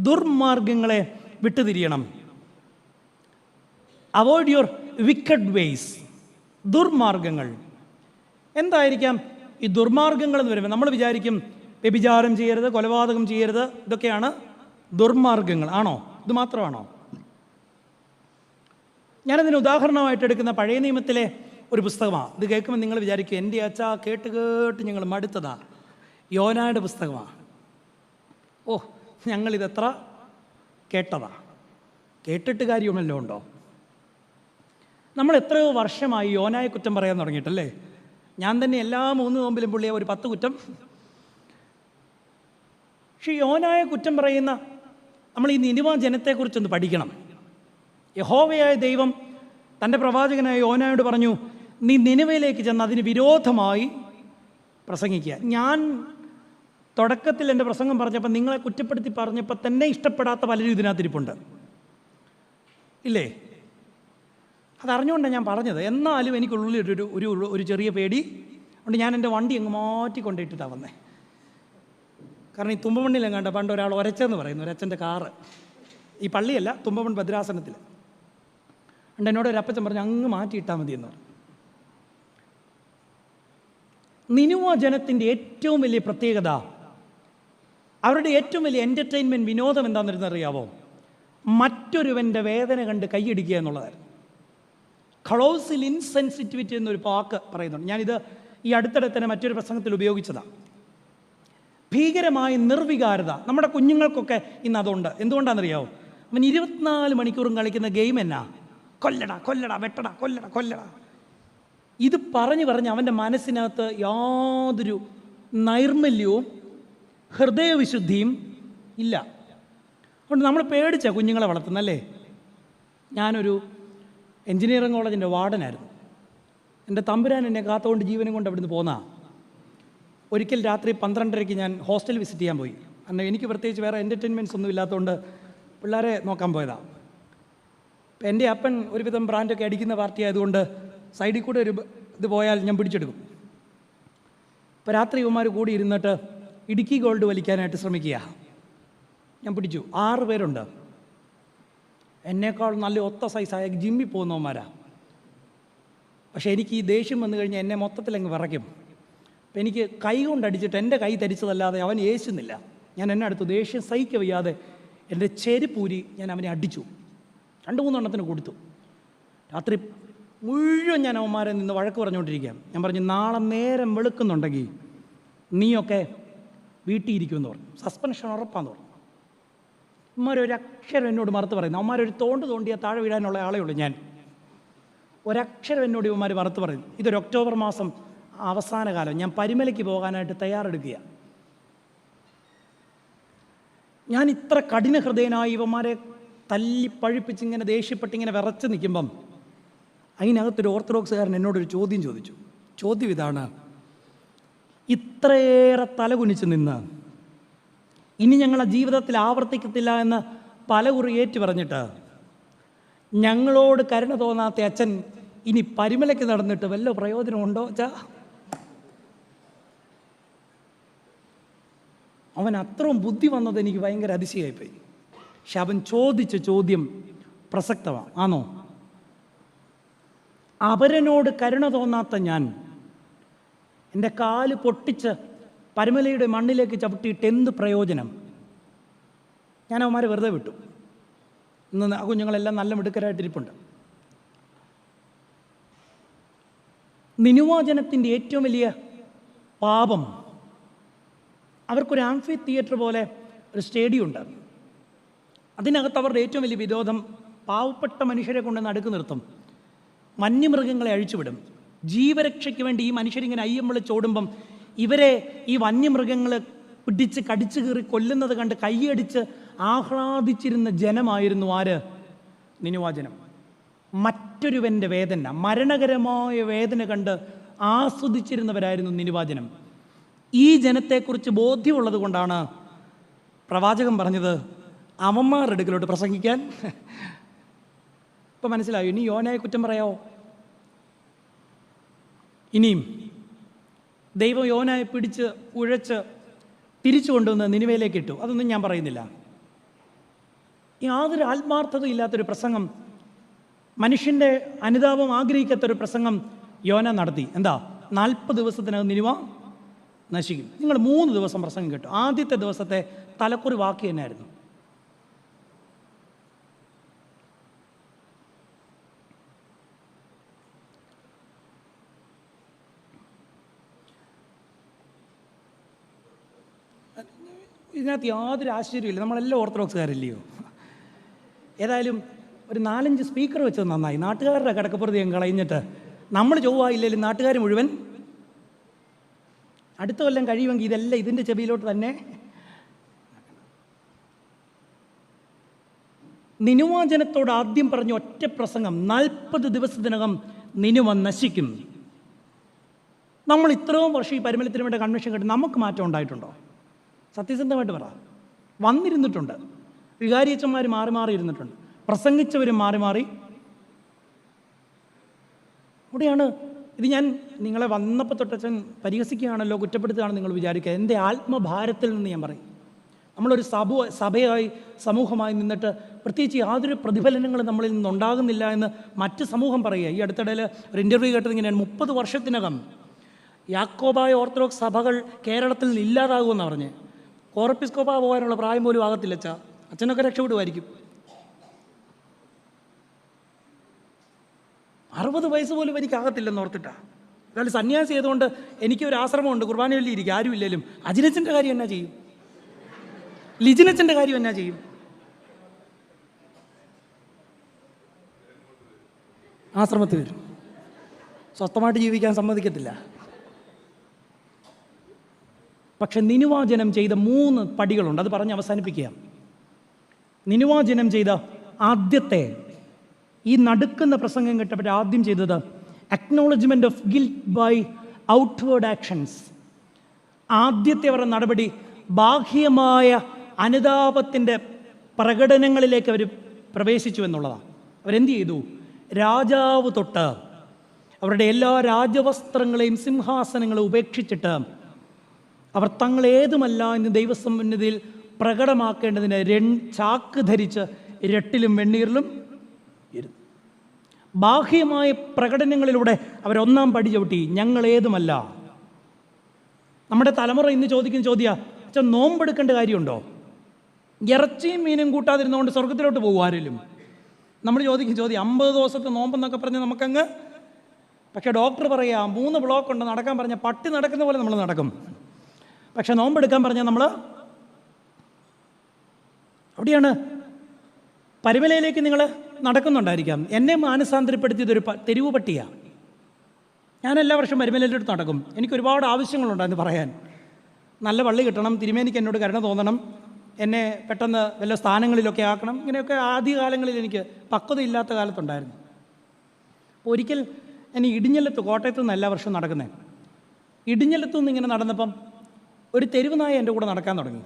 ദുർമാർഗങ്ങളെ വിട്ടുതിരിയണം. Avoid your wicked ways. ദുർമാർഗങ്ങൾ എന്തായിരിക്കാം? ഈ ദുർമാർഗങ്ങൾ എന്ന് പറയുമ്പോൾ നമ്മൾ വിചാരിക്കും വ്യഭിചാരം ചെയ്യരുത്, കൊലപാതകം ചെയ്യരുത്, ഇതൊക്കെയാണ് ദുർമാർഗങ്ങൾ. ആണോ? ഇത് മാത്രമാണോ? ഞാനതിന് ഉദാഹരണമായിട്ട് എടുക്കുന്ന പഴയ നിയമത്തിലെ ഒരു പുസ്തകമാണ്. ഇത് കേൾക്കുമ്പോൾ നിങ്ങൾ വിചാരിക്കും, എൻ്റെ അച്ഛാ കേട്ട് ഞങ്ങൾ മടുത്തതാ. യോനായുടെ പുസ്തകമാണ്. ഓ, ഞങ്ങളിതെത്ര കേട്ടതാ. കേട്ടിട്ട് കാര്യമല്ലോ ഉണ്ടോ? നമ്മൾ എത്രയോ വർഷമായി യോനായെ കുറ്റം പറയാൻ തുടങ്ങിയിട്ടല്ലേ? ഞാൻ തന്നെ എല്ലാ 3 നോമ്പിലും പുള്ളിയെ ഒരു 10 കുറ്റം. പക്ഷേ യോനായെ കുറ്റം പറയുന്ന നമ്മൾ ഈ നിനിവ ജനത്തെക്കുറിച്ചൊന്ന് പഠിക്കണം. യഹോവയായ ദൈവം തൻ്റെ പ്രവാചകനായ യോനായോട് പറഞ്ഞു, നീ നിനിവയിലേക്ക് ചെന്ന് അതിന് വിരോധമായി പ്രസംഗിക്കുക. ഞാൻ തുടക്കത്തിൽ എൻ്റെ പ്രസംഗം പറഞ്ഞപ്പോൾ നിങ്ങളെ കുറ്റപ്പെടുത്തി പറഞ്ഞപ്പോൾ തന്നെ ഇഷ്ടപ്പെടാത്ത പലരും ഇതിനകത്തിരിപ്പുണ്ട്, ഇല്ലേ? അതറിഞ്ഞുകൊണ്ടാണ് ഞാൻ പറഞ്ഞത്. എന്നാലും എനിക്കുള്ളിൽ ഒരു ചെറിയ പേടി ഉണ്ട്. ഞാൻ എൻ്റെ വണ്ടി അങ്ങ് മാറ്റിക്കൊണ്ടിട്ടിട്ടാണ് വന്നേ. കാരണം ഈ തുമ്പമണ്ണിലെങ്ങാണ്ട് പണ്ട് ഒരാൾ ഒരച്ചെന്ന് പറയുന്നു, ഒരച്ഛൻ്റെ കാറ്, ഈ പള്ളിയല്ല, തുമ്പമൺ ഭദ്രാസനത്തിൽ. ഉണ്ട്. എന്നോട് ഒരു അപ്പച്ചൻ പറഞ്ഞു, അങ്ങ് മാറ്റിയിട്ടാൽ മതി എന്ന് പറഞ്ഞു. നിനിവ ജനത്തിൻ്റെ ഏറ്റവും വലിയ പ്രത്യേകത, അവരുടെ ഏറ്റവും വലിയ എൻ്റർടൈൻമെൻറ്റ്, വിനോദം എന്താണെന്ന് അറിയാവോ? മറ്റൊരുവൻ്റെ വേദന കണ്ട് കൈയടിക്കുക എന്നുള്ളതായിരുന്നു. കളോസിൽ ഇൻസെൻസിറ്റിവിറ്റി എന്നൊരു വാക്ക് പറയുന്നുണ്ട്. ഞാനിത് ഈ അടുത്തിടെ തന്നെ മറ്റൊരു പ്രസംഗത്തിൽ ഉപയോഗിച്ചതാണ്. ഭീകരമായ നിർവികാരത നമ്മുടെ കുഞ്ഞുങ്ങൾക്കൊക്കെ ഇന്ന് അതുണ്ട്. എന്തുകൊണ്ടാണെന്നറിയാവോ? അവൻ 24 മണിക്കൂറും കളിക്കുന്ന ഗെയിം എന്നാ? കൊല്ലട കൊല്ലട, വെട്ടട, കൊല്ലട കൊല്ലട. ഇത് പറഞ്ഞ് അവൻ്റെ മനസ്സിനകത്ത് യാതൊരു നൈർമല്യവും ഹൃദയവിശുദ്ധിയും ഇല്ല. അതുകൊണ്ട് നമ്മൾ പേടിച്ച കുഞ്ഞുങ്ങളെ വളർത്തുന്നല്ലേ. ഞാനൊരു എൻജിനീയറിംഗ് കോളേജിൻ്റെ വാർഡനായിരുന്നു. എൻ്റെ തമ്പുരാൻ എന്നെ കാത്തുകൊണ്ട് ജീവനും കൊണ്ട് അവിടുന്ന് പോന്നാ. ഒരിക്കൽ രാത്രി 12:30 ഞാൻ ഹോസ്റ്റൽ വിസിറ്റ് ചെയ്യാൻ പോയി. കാരണം എനിക്ക് പ്രത്യേകിച്ച് വേറെ എൻ്റർടൈൻമെൻറ്റ്സ് ഒന്നും ഇല്ലാത്തതുകൊണ്ട് പിള്ളേരെ നോക്കാൻ പോയതാണ്. അപ്പം എൻ്റെ അപ്പൻ ഒരുവിധം ബ്രാൻഡൊക്കെ അടിക്കുന്ന പാർട്ടി ആയതുകൊണ്ട് സൈഡിൽ കൂടെ ഒരു ഇത് പോയാൽ ഞാൻ പിടിച്ചെടുക്കും. അപ്പോൾ രാത്രി ഇവന്മാർ കൂടി ഇരുന്നിട്ട് ഇടുക്കി ഗോൾഡ് വലിക്കാനായിട്ട് ശ്രമിക്കുക. ഞാൻ പിടിച്ചു. 6 പേരുണ്ട്. എന്നേക്കാൾ നല്ല ഒത്ത സൈസായ ജിമ്മിൽ പോകുന്നവന്മാരാ. പക്ഷേ എനിക്ക് ഈ ദേഷ്യം വന്നു കഴിഞ്ഞാൽ എന്നെ മൊത്തത്തിലങ്ങ് വിറയ്ക്കും. അപ്പം എനിക്ക് കൈ കൊണ്ടടിച്ചിട്ട് എൻ്റെ കൈ തരിച്ചതല്ലാതെ അവൻ യേശുന്നില്ല. ഞാൻ എന്നെ അടുത്ത് ദേഷ്യം സഹിക്ക വയ്യാതെ എൻ്റെ ചെരുപ്പൂരി ഞാൻ അവനെ അടിച്ചു. 2-3 എണ്ണത്തിന് കൊടുത്തു. രാത്രി മുഴുവൻ ഞാൻ അവന്മാരെ നിന്ന് വഴക്ക് പറഞ്ഞുകൊണ്ടിരിക്കുകയാണ്. ഞാൻ പറഞ്ഞു, നാളെ നേരം വെളുക്കുന്നുണ്ടെങ്കിൽ നീയൊക്കെ വീട്ടിൽ ഇരിക്കുമെന്ന് പറഞ്ഞു. സസ്പെൻഷൻ ഉറപ്പാന്ന് പറഞ്ഞു. അവന്മാരൊരു അക്ഷരം എന്നോട് മറുത്ത് പറയുന്നു. അവന്മാരൊരു തോണ്ടിയാൽ താഴെ വീഴാനുള്ള ആളേ ഉള്ളൂ ഞാൻ. ഒരക്ഷരം എന്നോട് ഇവന്മാർ മറുത്ത് പറയുന്നു. ഇതൊരു ഒക്ടോബർ മാസം അവസാന കാലം. ഞാൻ പരിമലയ്ക്ക് പോകാനായിട്ട് തയ്യാറെടുക്കുക. ഞാൻ ഇത്ര കഠിന ഹൃദയനായി ഇവന്മാരെ തല്ലി പഴിപ്പിച്ച് ഇങ്ങനെ ദേഷ്യപ്പെട്ടിങ്ങനെ വിറച്ച് നിൽക്കുമ്പം അതിനകത്തൊരു ഓർത്തഡോക്സുകാരൻ എന്നോടൊരു ചോദ്യം ചോദിച്ചു. ചോദ്യം ഇതാണ്: ഇത്രയേറെ തലകുനിച്ച് നിന്ന് ഇനി ഞങ്ങളെ ജീവിതത്തിൽ ആവർത്തിക്കത്തില്ല എന്ന് പലകുറി ഏറ്റു പറഞ്ഞിട്ട് ഞങ്ങളോട് കരുണ തോന്നാത്ത അച്ഛൻ ഇനി പരിമലയ്ക്ക് നടന്നിട്ട് വല്ല പ്രയോജനമുണ്ടോ ചാ? അവൻ അത്രയും ബുദ്ധി വന്നത് എനിക്ക് ഭയങ്കര അതിശയമായിപ്പോയി. പക്ഷെ അവൻ ചോദിച്ച ചോദ്യം പ്രസക്തമാണ്. ആണോ? അവരനോട് കരുണ തോന്നാത്ത ഞാൻ എൻ്റെ കാല് പൊട്ടിച്ച് പരിമലയുടെ മണ്ണിലേക്ക് ചവിട്ടിയിട്ട് എന്ത് പ്രയോജനം? ഞാൻ അവന്മാരെ വെറുതെ വിട്ടു. ഇന്ന് ആ കുഞ്ഞുങ്ങളെല്ലാം നല്ല മിടുക്കരായിട്ടിരിപ്പുണ്ട്. നിനുവാജനത്തിൻ്റെ ഏറ്റവും വലിയ പാപം, അവർക്കൊരു ആംഫി തിയേറ്റർ പോലെ ഒരു സ്റ്റേഡിയം ഉണ്ട്. അതിനകത്ത് അവരുടെ ഏറ്റവും വലിയ വിരോധം പാവപ്പെട്ട മനുഷ്യരെ കൊണ്ട് നടുക്ക് നിർത്തും, വന്യമൃഗങ്ങളെ അഴിച്ചുവിടും. ജീവരക്ഷയ്ക്ക് വേണ്ടി ഈ മനുഷ്യരിങ്ങനെ അയ്യം വിളിച്ചോടുമ്പം ഇവരെ ഈ വന്യമൃഗങ്ങൾ പിടിച്ച് കടിച്ചു കീറി കൊല്ലുന്നത് കണ്ട് കൈയടിച്ച് ആഹ്ലാദിച്ചിരുന്ന ജനമായിരുന്നു ആര്? നിനുവാജനം. മറ്റൊരുവൻ്റെ വേദന, മരണകരമായ വേദന കണ്ട് ആസ്വദിച്ചിരുന്നവരായിരുന്നു നിനുവാജനം. ഈ ജനത്തെക്കുറിച്ച് ബോധ്യമുള്ളത് കൊണ്ടാണ് പ്രവാചകൻ പറഞ്ഞത് അവന്മാരുടെ അടുക്കലോട്ട് പ്രസംഗിക്കാൻ. ഇപ്പം മനസ്സിലായോ? ഇനി യോനായെ കുറ്റം പറയാവോ? ഇനിയും ദൈവം യോനായെ പിടിച്ച് ഉഴച്ച് തിരിച്ചു കൊണ്ടുവന്ന് നിനിവയിലേക്ക് ഇട്ടു. അതൊന്നും ഞാൻ പറയുന്നില്ല. യാതൊരു ആത്മാർത്ഥതയില്ലാത്തൊരു പ്രസംഗം, മനുഷ്യൻ്റെ അനുതാപം ആഗ്രഹിക്കാത്തൊരു പ്രസംഗം യോന നടത്തി. എന്താ? 40 ദിവസത്തിനകം നിനിവ നശിക്കും. നിങ്ങൾ 3 ദിവസം പ്രസംഗം കേട്ടു. ആദ്യത്തെ ദിവസത്തെ തലക്കുറി വാക്ക് തന്നെയായിരുന്നു. ഇതിനകത്ത് യാതൊരു ആശ്ചര്യമില്ല. നമ്മളെല്ലാം ഓർത്തഡോക്സുകാരല്ലയോ? ഏതായാലും ഒരു 4-5 സ്പീക്കർ വെച്ചത് നന്നായി. നാട്ടുകാരുടെ കിടക്കപ്പുറത്ത് കളഞ്ഞിട്ട് നമ്മൾ ചൊവ്വായില്ലെങ്കിലും നാട്ടുകാർ മുഴുവൻ അടുത്ത കൊല്ലം കഴിയുമെങ്കിൽ ഇതെല്ലാം ഇതിൻ്റെ ചെവിയിലോട്ട് തന്നെ. നിനുവാജനത്തോട് ആദ്യം പറഞ്ഞ ഒറ്റ പ്രസംഗം, 40 ദിവസത്തിനകം നിനുവ നശിക്കും. നമ്മൾ ഇത്രയും വർഷം ഈ പരിമലത്തിന് വേണ്ട കൺവെൻഷൻ കേട്ട് നമുക്ക് മാറ്റം ഉണ്ടായിട്ടുണ്ടോ? സത്യസന്ധമായിട്ട് പറ. വന്നിരുന്നിട്ടുണ്ട്, വികാരിയച്ചന്മാർ മാറി മാറി ഇരുന്നിട്ടുണ്ട്, പ്രസംഗിച്ചവരും മാറി മാറി. ഇവിടെയാണ് ഇത്. ഞാൻ നിങ്ങളെ വന്നപ്പോൾ തൊട്ടച്ഛൻ പരിഹസിക്കുകയാണല്ലോ, കുറ്റപ്പെടുത്തുകയാണെന്ന് നിങ്ങൾ വിചാരിക്കുക. എൻ്റെ ആത്മഭാരത്തിൽ നിന്ന് ഞാൻ പറയും. നമ്മളൊരു സഭയായി സമൂഹമായി നിന്നിട്ട് പ്രത്യേകിച്ച് യാതൊരു പ്രതിഫലനങ്ങളും നമ്മളിൽ നിന്നുണ്ടാകുന്നില്ല എന്ന് മറ്റ് സമൂഹം പറയുക. ഈ അടുത്തിടയിൽ ഒരു ഇൻ്റർവ്യൂ കേട്ടത് ഇങ്ങനെയാണ്: 30 വർഷത്തിനകം യാക്കോബായ ഓർത്തഡോക്സ് സഭകൾ കേരളത്തിൽ നിന്ന് ഇല്ലാതാകുമെന്ന് പറഞ്ഞ്. കോറപ്പിസ്കോപ്പ പോകാനുള്ള പ്രായം പോലും ആകത്തില്ല അച്ഛാ. അച്ഛനൊക്കെ രക്ഷപ്പെടുമായിരിക്കും. 60 വയസ്സ് പോലും എനിക്കാകത്തില്ലെന്ന് ഓർത്തിട്ടാ. എന്നാലും സന്യാസി ചെയ്തുകൊണ്ട് എനിക്കൊരു ആശ്രമമുണ്ട്, കുർബാനയിൽ ഇരിക്കും, ആരും ഇല്ലെങ്കിലും. അജിനച്ചൻ്റെ കാര്യം എന്നാ ചെയ്യും? ലിജിനച്ചൻ്റെ കാര്യം എന്നാ ചെയ്യും? ആശ്രമത്തിൽ വരും, സ്വസ്ഥമായിട്ട് ജീവിക്കാൻ സമ്മതിക്കത്തില്ല. പക്ഷെ നിനുവാജനം ചെയ്ത 3 പടികളുണ്ട്. അത് പറഞ്ഞ് അവസാനിപ്പിക്കുക. നിനുവാജനം ചെയ്ത ആദ്യത്തെ, ഈ നടുക്കുന്ന പ്രസംഗം കേട്ടപ്പോൾ ആദ്യം ചെയ്തത് acknowledgement of guilt by outward actions. ആദ്യത്തെ അവരുടെ നടപടി ബാഹ്യമായ അനുതാപത്തിൻ്റെ പ്രകടനങ്ങളിലേക്ക് അവർ പ്രവേശിച്ചു എന്നുള്ളതാണ്. അവരെന്ത് ചെയ്തു? രാജാവ് തൊട്ട് അവരുടെ എല്ലാ രാജവസ്ത്രങ്ങളെയും സിംഹാസനങ്ങളെ ഉപേക്ഷിച്ചിട്ട് അവർ തങ്ങളേതുമല്ല എന്ന് ദൈവസന്നിധിയിൽ പ്രകടമാക്കേണ്ടതിന് ചാക്ക് ധരിച്ച് രട്ടിലും വെണ്ണീറിലും ഇരുന്നു. ബാഹ്യമായ പ്രകടനങ്ങളിലൂടെ അവർ 1-ാം പടി ചവിട്ടി. ഞങ്ങളേതുമല്ല. നമ്മുടെ തലമുറ ഇന്ന് ചോദിക്കുന്ന ചോദ്യം, അച്ഛൻ നോമ്പെടുക്കേണ്ട കാര്യമുണ്ടോ? ഇറച്ചിയും മീനും കൂട്ടാതിരുന്നുകൊണ്ട് സ്വർഗത്തിലോട്ട് പോകും ആരെങ്കിലും? നമ്മൾ ചോദിക്കും ചോദ്യം. 50 ദിവസത്തെ നോമ്പെന്നൊക്കെ പറഞ്ഞ് നമുക്കങ്ങ്. പക്ഷേ ഡോക്ടർ പറയുക 3 ബ്ലോക്ക് ഉണ്ട്, നടക്കാൻ പറഞ്ഞാൽ പട്ടി നടക്കുന്ന പോലെ നമ്മൾ നടക്കും. പക്ഷെ നോമ്പെടുക്കാൻ പറഞ്ഞാൽ നമ്മൾ അവിടെയാണ്. പരിമലയിലേക്ക് നിങ്ങൾ നടക്കുന്നുണ്ടായിരിക്കാം. എന്നെ മാനസാന്തരപ്പെടുത്തിയതൊരു തെരുവ് പട്ടിയാണ്. ഞാൻ എല്ലാ വർഷവും പരിമലയിലോട്ട് നടക്കും. എനിക്ക് ഒരുപാട് ആവശ്യങ്ങളുണ്ടായിരുന്നു പറയാൻ. നല്ല പള്ളി കിട്ടണം, തിരുമേനിക്ക് എന്നോട് കരുണ തോന്നണം, എന്നെ പെട്ടെന്ന് വല്ല സ്ഥാനങ്ങളിലൊക്കെ ആക്കണം, ഇങ്ങനെയൊക്കെ ആദ്യകാലങ്ങളിൽ എനിക്ക് പക്വതയില്ലാത്ത കാലത്തുണ്ടായിരുന്നു. ഒരിക്കൽ ഞാൻ ഇടിഞ്ഞല്ലത്ത്, കോട്ടയത്തു നിന്ന് എല്ലാ വർഷവും നടക്കുന്നത്. ഇടിഞ്ഞല്ലത്തു നിന്ന് ഇങ്ങനെ നടന്നപ്പം ഒരു തെരുവ് നായ എൻ്റെ കൂടെ നടക്കാൻ തുടങ്ങി.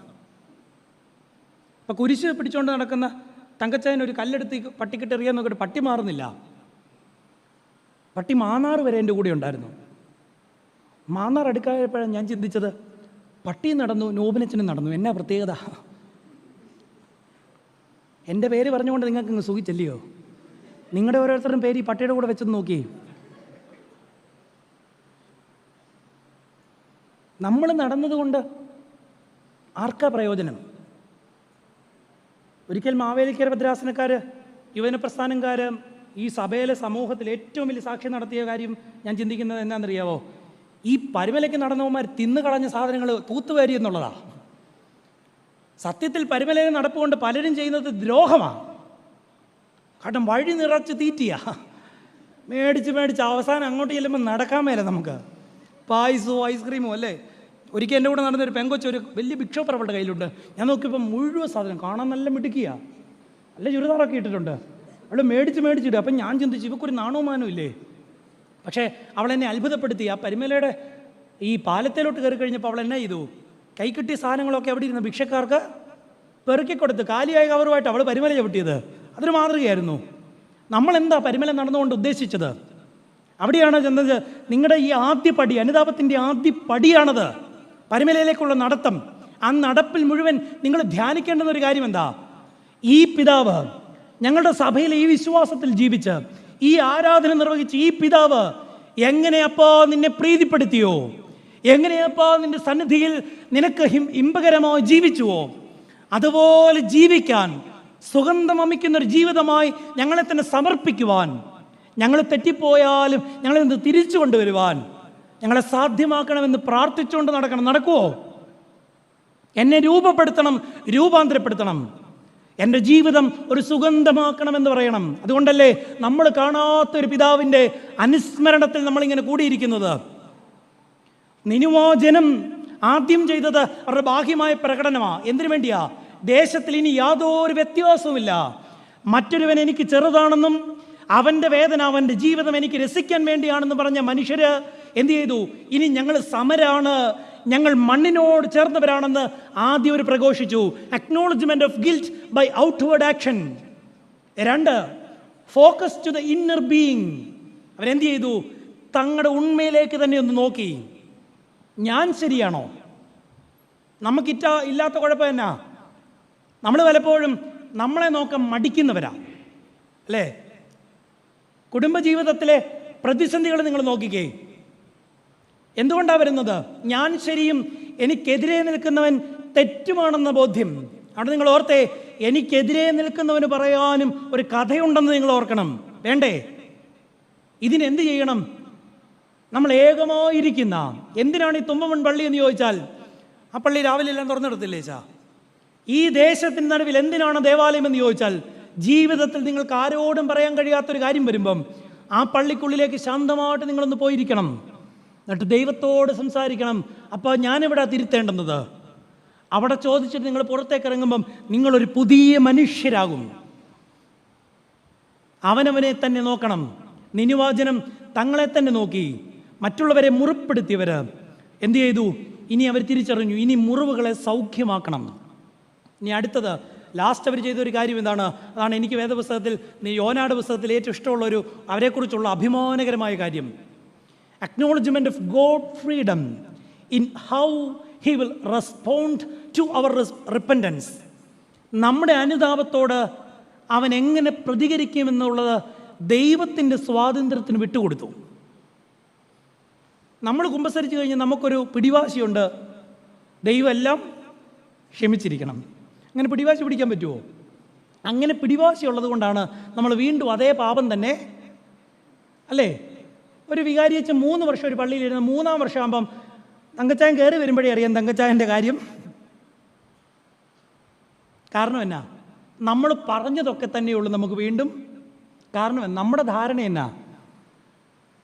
അപ്പോൾ കുരിശ് പിടിച്ചുകൊണ്ട് നടക്കുന്ന തങ്കച്ചായൻ ഒരു കല്ലെടുത്ത് പട്ടിക്കിട്ട് എറിയാൻ നോക്കിയിട്ട് പട്ടി മാറുന്നില്ല. പട്ടി മാന്നാർ വരെ എൻ്റെ കൂടെ ഉണ്ടായിരുന്നു. മാന്നാർ അടുക്കായപ്പോഴാണ് ഞാൻ ചിന്തിച്ചത്, പട്ടി നടന്നു, നോബിനച്ചനും നടന്നു, എന്നാ പ്രത്യേകത? എൻ്റെ പേര് പറഞ്ഞുകൊണ്ട് നിങ്ങൾക്ക് ഇങ്ങ് സുഖിച്ചല്ലയോ? നിങ്ങളുടെ ഓരോരുത്തരും പേര് ഈ പട്ടിയുടെ കൂടെ വെച്ചെന്ന് നോക്കി. നമ്മൾ നടന്നതുകൊണ്ട് ആർക്കാ പ്രയോജനം? ഒരിക്കൽ മാവേലിക്കര ഭദ്രാസനക്കാർ, യുവജന പ്രസ്ഥാനക്കാർ ഈ സഭയിലെ സമൂഹത്തിൽ ഏറ്റവും വലിയ സാക്ഷ്യം നടത്തിയ കാര്യം ഞാൻ ചിന്തിക്കുന്നത് എന്നാണെന്നറിയാവോ? ഈ പരിമലയ്ക്ക് നടന്നവന്മാർ തിന്നു കളഞ്ഞ സാധനങ്ങൾ തൂത്തുവാരി എന്നുള്ളതാണ്. സത്യത്തിൽ പരിമലയിൽ നടപ്പുകൊണ്ട് പലരും ചെയ്യുന്നത് ദ്രോഹമാണ്. കാരണം വഴി നിറച്ച് തീറ്റിയാ, മേടിച്ച് അവസാനം അങ്ങോട്ട് ചെല്ലുമ്പോൾ നടക്കാൻ മേലെ നമുക്ക്. പായസവും ഐസ്ക്രീമും അല്ലേ. ഒരിക്കൽ എൻ്റെ കൂടെ നടന്നൊരു പെങ്കൊച്ച് ഒരു വലിയ ബിക്ഷോപ്പർ അവളുടെ കയ്യിലുണ്ട്. ഞാൻ നോക്കിയപ്പോൾ മുഴുവൻ സാധനം കാണാൻ നല്ല മിടുക്കിയാ, നല്ല ചുരിദാറൊക്കെ ഇട്ടിട്ടുണ്ട്. അവൾ മേടിച്ചിടുക. അപ്പം ഞാൻ ചിന്തിച്ചു, ഇവക്കൊരു നാണവുമാനവും ഇല്ലേ? പക്ഷേ അവളെന്നെ അത്ഭുതപ്പെടുത്തി. ആ പരിമലയുടെ ഈ പാലത്തിലോട്ട് കയറി കഴിഞ്ഞപ്പോൾ അവൾ എന്നാ ചെയ്തു, കൈ കിട്ടിയ സാധനങ്ങളൊക്കെ അവിടെ ഇരുന്ന ഭിക്ഷക്കാർക്ക് പെറുക്കിക്കൊടുത്ത് കാലിയായ കവറുമായിട്ട് അവൾ പരിമല ചവിട്ടിയത്. അതൊരു മാതൃകയായിരുന്നു. നമ്മളെന്താ പരിമല നടന്നുകൊണ്ട് ഉദ്ദേശിച്ചത്? അവിടെയാണ് ചെന്നത്. നിങ്ങളുടെ ഈ ആദ്യ പടി, അനുതാപത്തിൻ്റെ ആദ്യ പടിയാണത്, പരിമലയിലേക്കുള്ള നടത്തം. ആ നടപ്പിൽ മുഴുവൻ നിങ്ങൾ ധ്യാനിക്കേണ്ടുന്ന ഒരു കാര്യം എന്താ? ഈ പിതാവ് ഞങ്ങളുടെ സഭയിലെ ഈ വിശ്വാസത്തിൽ ജീവിച്ച് ഈ ആരാധന നിർവഹിച്ച് ഈ പിതാവ് എങ്ങനെയപ്പാ നിന്നെ പ്രീതിപ്പെടുത്തിയോ, എങ്ങനെയപ്പാ നിന്റെ സന്നിധിയിൽ നിനക്ക് ഇമ്പകരമായി ജീവിച്ചുവോ, അതുപോലെ ജീവിക്കാൻ സുഗന്ധമമിക്കുന്നൊരു ജീവിതമായി ഞങ്ങളെ തന്നെ സമർപ്പിക്കുവാൻ, ഞങ്ങൾ തെറ്റിപ്പോയാലും ഞങ്ങളെ നിന്ന് തിരിച്ചു കൊണ്ടുവരുവാൻ ഞങ്ങളെ സാധ്യമാക്കണമെന്ന് പ്രാർത്ഥിച്ചുകൊണ്ട് നടക്കുമോ? എന്നെ രൂപാന്തരപ്പെടുത്തണം, എൻ്റെ ജീവിതം ഒരു സുഗന്ധമാക്കണമെന്ന് പറയണം. അതുകൊണ്ടല്ലേ നമ്മൾ കാണാത്തൊരു പിതാവിൻ്റെ അനുസ്മരണത്തിൽ നമ്മളിങ്ങനെ കൂടിയിരിക്കുന്നത്. നിനുവാ ജനം ആദ്യം ചെയ്തത് അവരുടെ ബാഹ്യമായ പ്രകടനമാണ്. എന്തിനു വേണ്ടിയാ? ദേശത്തിൽ ഇനി യാതൊരു വ്യത്യാസവുമില്ല. മറ്റൊരുവൻ എനിക്ക് ചെറുതാണെന്നും അവൻ്റെ വേദന, അവൻ്റെ ജീവിതം എനിക്ക് രസിക്കാൻ വേണ്ടിയാണെന്ന് പറഞ്ഞ മനുഷ്യര് എന്ത് ചെയ്തു? ഇനി ഞങ്ങൾ സമരാണ്, ഞങ്ങൾ മണ്ണിനോട് ചേർന്നവരാണെന്ന് ആദ്യം ഒരു പ്രഘോഷിച്ചു. Acknowledgement of guilt by outward action. 2, focus to the inner being. അവരെന്ത് ചെയ്തു? തങ്ങളുടെ ഉണ്മയിലേക്ക് തന്നെ ഒന്ന് നോക്കി. ഞാൻ ശരിയാണോ? ഇല്ലാത്ത കുഴപ്പം എന്നാ? നമ്മൾ പലപ്പോഴും നമ്മളെ നോക്കാൻ മടിക്കുന്നവരാ അല്ലേ? കുടുംബജീവിതത്തിലെ പ്രതിസന്ധികൾ നിങ്ങൾ നോക്കിക്കേ. എന്തുകൊണ്ടാണ് വരുന്നത്? ഞാൻ ശരിയും എനിക്കെതിരെ നിൽക്കുന്നവൻ തെറ്റുമാണെന്ന ബോധ്യം. അവിടെ നിങ്ങൾ ഓർത്തേ, എനിക്കെതിരെ നിൽക്കുന്നവന് പറയാനും ഒരു കഥയുണ്ടെന്ന് നിങ്ങൾ ഓർക്കണം. വേണ്ടേ? ഇതിനെന്ത് ചെയ്യണം? നമ്മൾ ഏകമായിരിക്കുന്ന, എന്തിനാണ് ഈ തുമ്പമൺ പള്ളി എന്ന് ചോദിച്ചാൽ, ആ പള്ളി രാവിലെ എല്ലാം തുറന്നെടുത്തില്ലേ ചാ? ഈ ദേശത്തിൻ്റെ നടുവിൽ എന്തിനാണ് ദേവാലയം എന്ന് ചോദിച്ചാൽ, ജീവിതത്തിൽ നിങ്ങൾക്ക് ആരോടും പറയാൻ കഴിയാത്തൊരു കാര്യം വരുമ്പം ആ പള്ളിക്കുള്ളിലേക്ക് ശാന്തമായിട്ട് നിങ്ങളൊന്ന് പോയിരിക്കണം. എന്നിട്ട് ദൈവത്തോട് സംസാരിക്കണം. അപ്പോൾ ഞാനിവിടെ തിരുത്തേണ്ടുന്നത്, അവിടെ ചോദിച്ചിട്ട് നിങ്ങൾ പുറത്തേക്ക് ഇറങ്ങുമ്പം നിങ്ങളൊരു പുതിയ മനുഷ്യരാകും. അവനവനെ തന്നെ നോക്കണം. നിനുവാചനം തങ്ങളെ തന്നെ നോക്കി. മറ്റുള്ളവരെ മുറിപ്പെടുത്തിയവർ എന്ത് ചെയ്തു? ഇനി അവർ തിരിച്ചറിഞ്ഞു, ഇനി മുറിവുകളെ സൗഖ്യമാക്കണം. ഇനി അടുത്തത്, ലാസ്റ്റ് അവർ ചെയ്തൊരു കാര്യം എന്താണ്? അതാണ് എനിക്ക് വേദപുസ്തകത്തിൽ, യോനാട് പുസ്തകത്തിൽ ഏറ്റവും ഇഷ്ടമുള്ളൊരു, അവരെക്കുറിച്ചുള്ള അഭിമാനകരമായ കാര്യം. Acknowledgement of God's freedom in how He will respond to our repentance. നമ്മുടെ അനുതാപത്തോട് അവൻ എങ്ങനെ പ്രതികരിക്കുമെന്നുള്ളത് ദൈവത്തിൻ്റെ സ്വാതന്ത്ര്യത്തിന് വിട്ടുകൊടുത്തു. നമ്മൾ കുമ്പസരിച്ച് കഴിഞ്ഞാൽ നമുക്കൊരു പിടിവാശിയുണ്ട്, ദൈവം എല്ലാം ക്ഷമിച്ചിരിക്കണം. അങ്ങനെ പിടിവാശി പിടിക്കാൻ പറ്റുമോ? അങ്ങനെ പിടിവാശി ഉള്ളത് കൊണ്ടാണ് നമ്മൾ വീണ്ടും അതേ പാപം തന്നെ, അല്ലേ? ഒരു വികാരിയച്ച 3 വർഷം ഒരു പള്ളിയിലിരുന്ന് 3-ാം വർഷമാകുമ്പം തങ്കച്ചായൻ കയറി വരുമ്പോഴേ അറിയാം തങ്കച്ചായൻ്റെ കാര്യം. കാരണം എന്നാ? നമ്മൾ പറഞ്ഞതൊക്കെ തന്നെയുള്ളൂ നമുക്ക് വീണ്ടും. കാരണം നമ്മുടെ ധാരണ എന്നാ?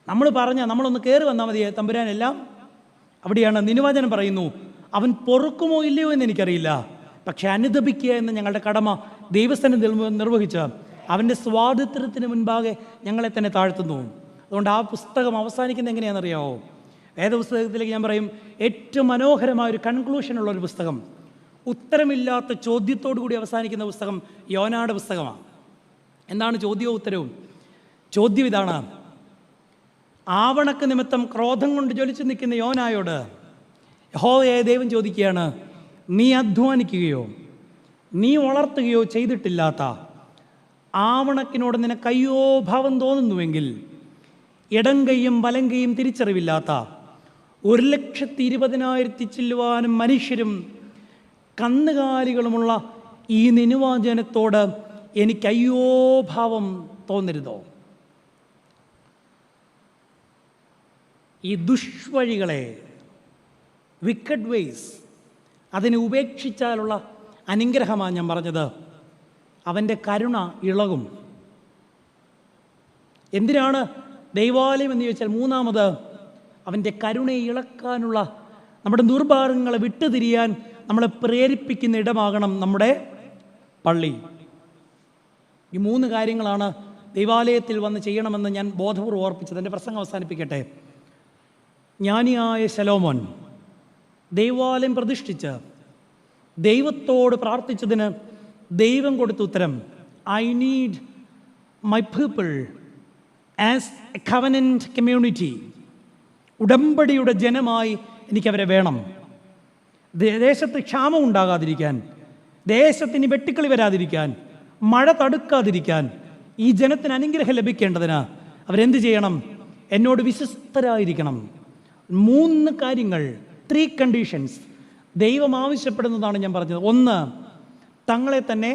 നമ്മൾ നമ്മളൊന്ന് കയറി വന്നാൽ മതിയെ തമ്പുരാനെല്ലാം. അവിടെയാണ് നിനുവചനം പറയുന്നു, അവൻ പൊറുക്കുമോ ഇല്ലയോ എന്ന് എനിക്കറിയില്ല, പക്ഷെ അനുദപിക്കുക എന്ന ഞങ്ങളുടെ കടമ ദൈവസ്ഥനെ നിർവഹിച്ച അവൻ്റെ സ്വാതന്ത്ര്യത്തിന് മുൻപാകെ ഞങ്ങളെ തന്നെ താഴ്ത്തുന്നു. അതുകൊണ്ട് ആ പുസ്തകം അവസാനിക്കുന്നത് എങ്ങനെയാണെന്നറിയാമോ? വേദപുസ്തകത്തിലേക്ക് ഞാൻ പറയും, ഏറ്റവും മനോഹരമായൊരു കൺക്ലൂഷനുള്ളൊരു പുസ്തകം, ഉത്തരമില്ലാത്ത ചോദ്യത്തോടു കൂടി അവസാനിക്കുന്ന പുസ്തകം യോനായുടെ പുസ്തകമാണ്. എന്താണ് ചോദ്യവും ഉത്തരവും? ചോദ്യം ഇതാണ്: ആവണക്ക് നിമിത്തം ക്രോധം കൊണ്ട് ജ്വലിച്ചു നിൽക്കുന്ന യോനായോട് യഹോവയായ ദൈവം ചോദിക്കുകയാണ്, നീ അധ്വാനിക്കുകയോ നീ വളർത്തുകയോ ചെയ്തിട്ടില്ലാത്ത ആവണക്കിനോട് നിനക്ക് അയ്യോ ഭാവം തോന്നുന്നുവെങ്കിൽ, ഇടം കൈയും വലം കൈയും തിരിച്ചറിവില്ലാത്ത 1,20,000 ചില്ലുവാനും മനുഷ്യരും കന്നുകാലികളുമുള്ള ഈ നിനുവാചനത്തോട് എനിക്ക് അയ്യോ ഭാവം തോന്നരുതോ? ഈ ദുഷ്വഴികളെ, വിക്കഡ് വേയ്സ്, അതിനെ ഉപേക്ഷിച്ചാലുള്ള അനുഗ്രഹമാണ് ഞാൻ പറഞ്ഞത്. അവൻ്റെ കരുണ ഇളകും. എന്തിനാണ് ദൈവാലയം എന്ന് ചോദിച്ചാൽ, മൂന്നാമത് അവൻ്റെ കരുണയെ ഇളക്കാനുള്ള, നമ്മുടെ ദുർഭാഗ്യങ്ങളെ വിട്ടുതിരിയാൻ നമ്മളെ പ്രേരിപ്പിക്കുന്ന ഇടമാകണം നമ്മുടെ പള്ളി. ഈ 3 കാര്യങ്ങളാണ് ദൈവാലയത്തിൽ വന്ന് ചെയ്യണമെന്ന് ഞാൻ ബോധപൂർവ്വം ഓർപ്പിച്ചത്. എൻ്റെ പ്രസംഗം അവസാനിപ്പിക്കട്ടെ. ജ്ഞാനിയായ ശലോമോൻ ദൈവാലയം പ്രതിഷ്ഠിച്ച് ദൈവത്തോട് പ്രാർത്ഥിച്ചതിന് ദൈവം കൊടുത്ത ഉത്തരം, I need my people as A covenant community. ഉടമ്പടിയുടെ ജനമായി എനിക്കവരെ വേണം. ദേശത്ത് ക്ഷാമം ഉണ്ടാകാതിരിക്കാൻ, ദേശത്തിന് വെട്ടിക്കളി വരാതിരിക്കാൻ, മഴ തടുക്കാതിരിക്കാൻ, ഈ ജനത്തിന് അനുഗ്രഹം ലഭിക്കേണ്ടതിന് അവരെന്ത് ചെയ്യണം? എന്നോട് വിശ്വസ്തരായിരിക്കണം. 3 കാര്യങ്ങൾ, 3 കണ്ടീഷൻസ് ദൈവം ആവശ്യപ്പെടുന്നതാണ് ഞാൻ പറഞ്ഞത്. 1, തങ്ങളെ തന്നെ,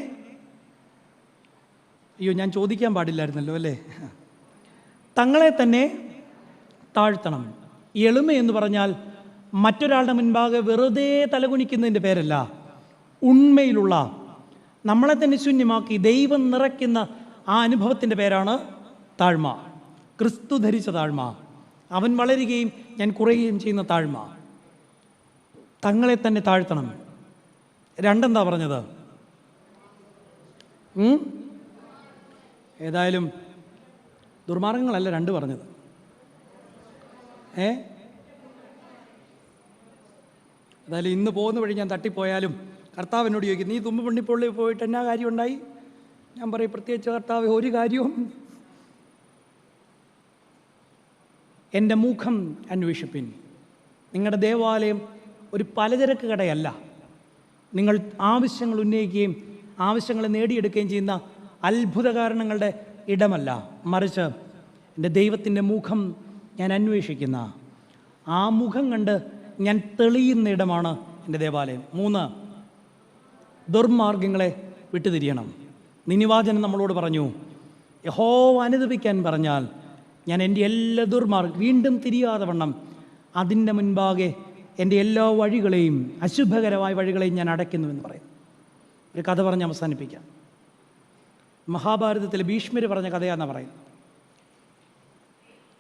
ഞാൻ ചോദിക്കാൻ പാടില്ലായിരുന്നല്ലോ അല്ലേ, തങ്ങളെ തന്നെ താഴ്ത്തണം. എളിമ എന്ന് പറഞ്ഞാൽ മറ്റൊരാളുടെ മുൻപാകെ വെറുതെ തലകുനിക്കുന്നതിൻ്റെ പേരല്ല, ഉണ്മയിലുള്ള, നമ്മളെ തന്നെ ശൂന്യമാക്കി ദൈവം നിറയ്ക്കുന്ന ആ അനുഭവത്തിൻ്റെ പേരാണ് താഴ്മ. ക്രിസ്തു ധരിച്ച താഴ്മ, അവൻ വളരുകയും ഞാൻ കുറയുകയും ചെയ്യുന്ന താഴ്മ. തങ്ങളെ തന്നെ താഴ്ത്തണം. 2 എന്താ പറഞ്ഞത്? ഏതായാലും ദുർമാർഗങ്ങളല്ല 2 പറഞ്ഞത്. ഏതായാലും ഇന്ന് പോകുന്ന വഴി ഞാൻ തട്ടിപ്പോയാലും കർത്താവ് എന്നോട് ചോദിക്കും, നീ തുമ്പ് പള്ളിപ്പള്ളി പോയിട്ട് എന്നാ കാര്യം ഉണ്ടായി? ഞാൻ പറയും, പ്രത്യേകിച്ച് കർത്താവ് ഒരു കാര്യവും. എൻ്റെ മുഖം അന്വേഷിപ്പിൻ. നിങ്ങളുടെ ദേവാലയം ഒരു പലചരക്ക് കടയല്ല. നിങ്ങൾ ആവശ്യങ്ങൾ ഉന്നയിക്കുകയും ആവശ്യങ്ങളെ നേടിയെടുക്കുകയും ചെയ്യുന്ന അത്ഭുത കാരണങ്ങളുടെ ഇടമല്ല, മറിച്ച് എൻ്റെ ദൈവത്തിൻ്റെ മുഖം ഞാൻ അന്വേഷിക്കുന്ന, ആ മുഖം കണ്ട് ഞാൻ തെളിയുന്ന ഇടമാണ് എൻ്റെ ദേവാലയം. 3, ദുർമാർഗങ്ങളെ വിട്ടുതിരിയണം. നിനിവാചനം നമ്മളോട് പറഞ്ഞു, യഹോവ അനുദപിക്കാൻ പറഞ്ഞാൽ ഞാൻ എൻ്റെ എല്ലാ വീണ്ടും തിരിയാതെ വണ്ണം അതിൻ്റെ മുൻപാകെ എൻ്റെ എല്ലാ വഴികളെയും, അശുഭകരമായ വഴികളെയും ഞാൻ അടയ്ക്കുന്നുവെന്ന് പറയും. ഒരു കഥ പറഞ്ഞ് അവസാനിപ്പിക്കാം. മഹാഭാരതത്തിലെ ഭീഷ്മർ പറഞ്ഞ കഥയാണെന്ന് പറയും.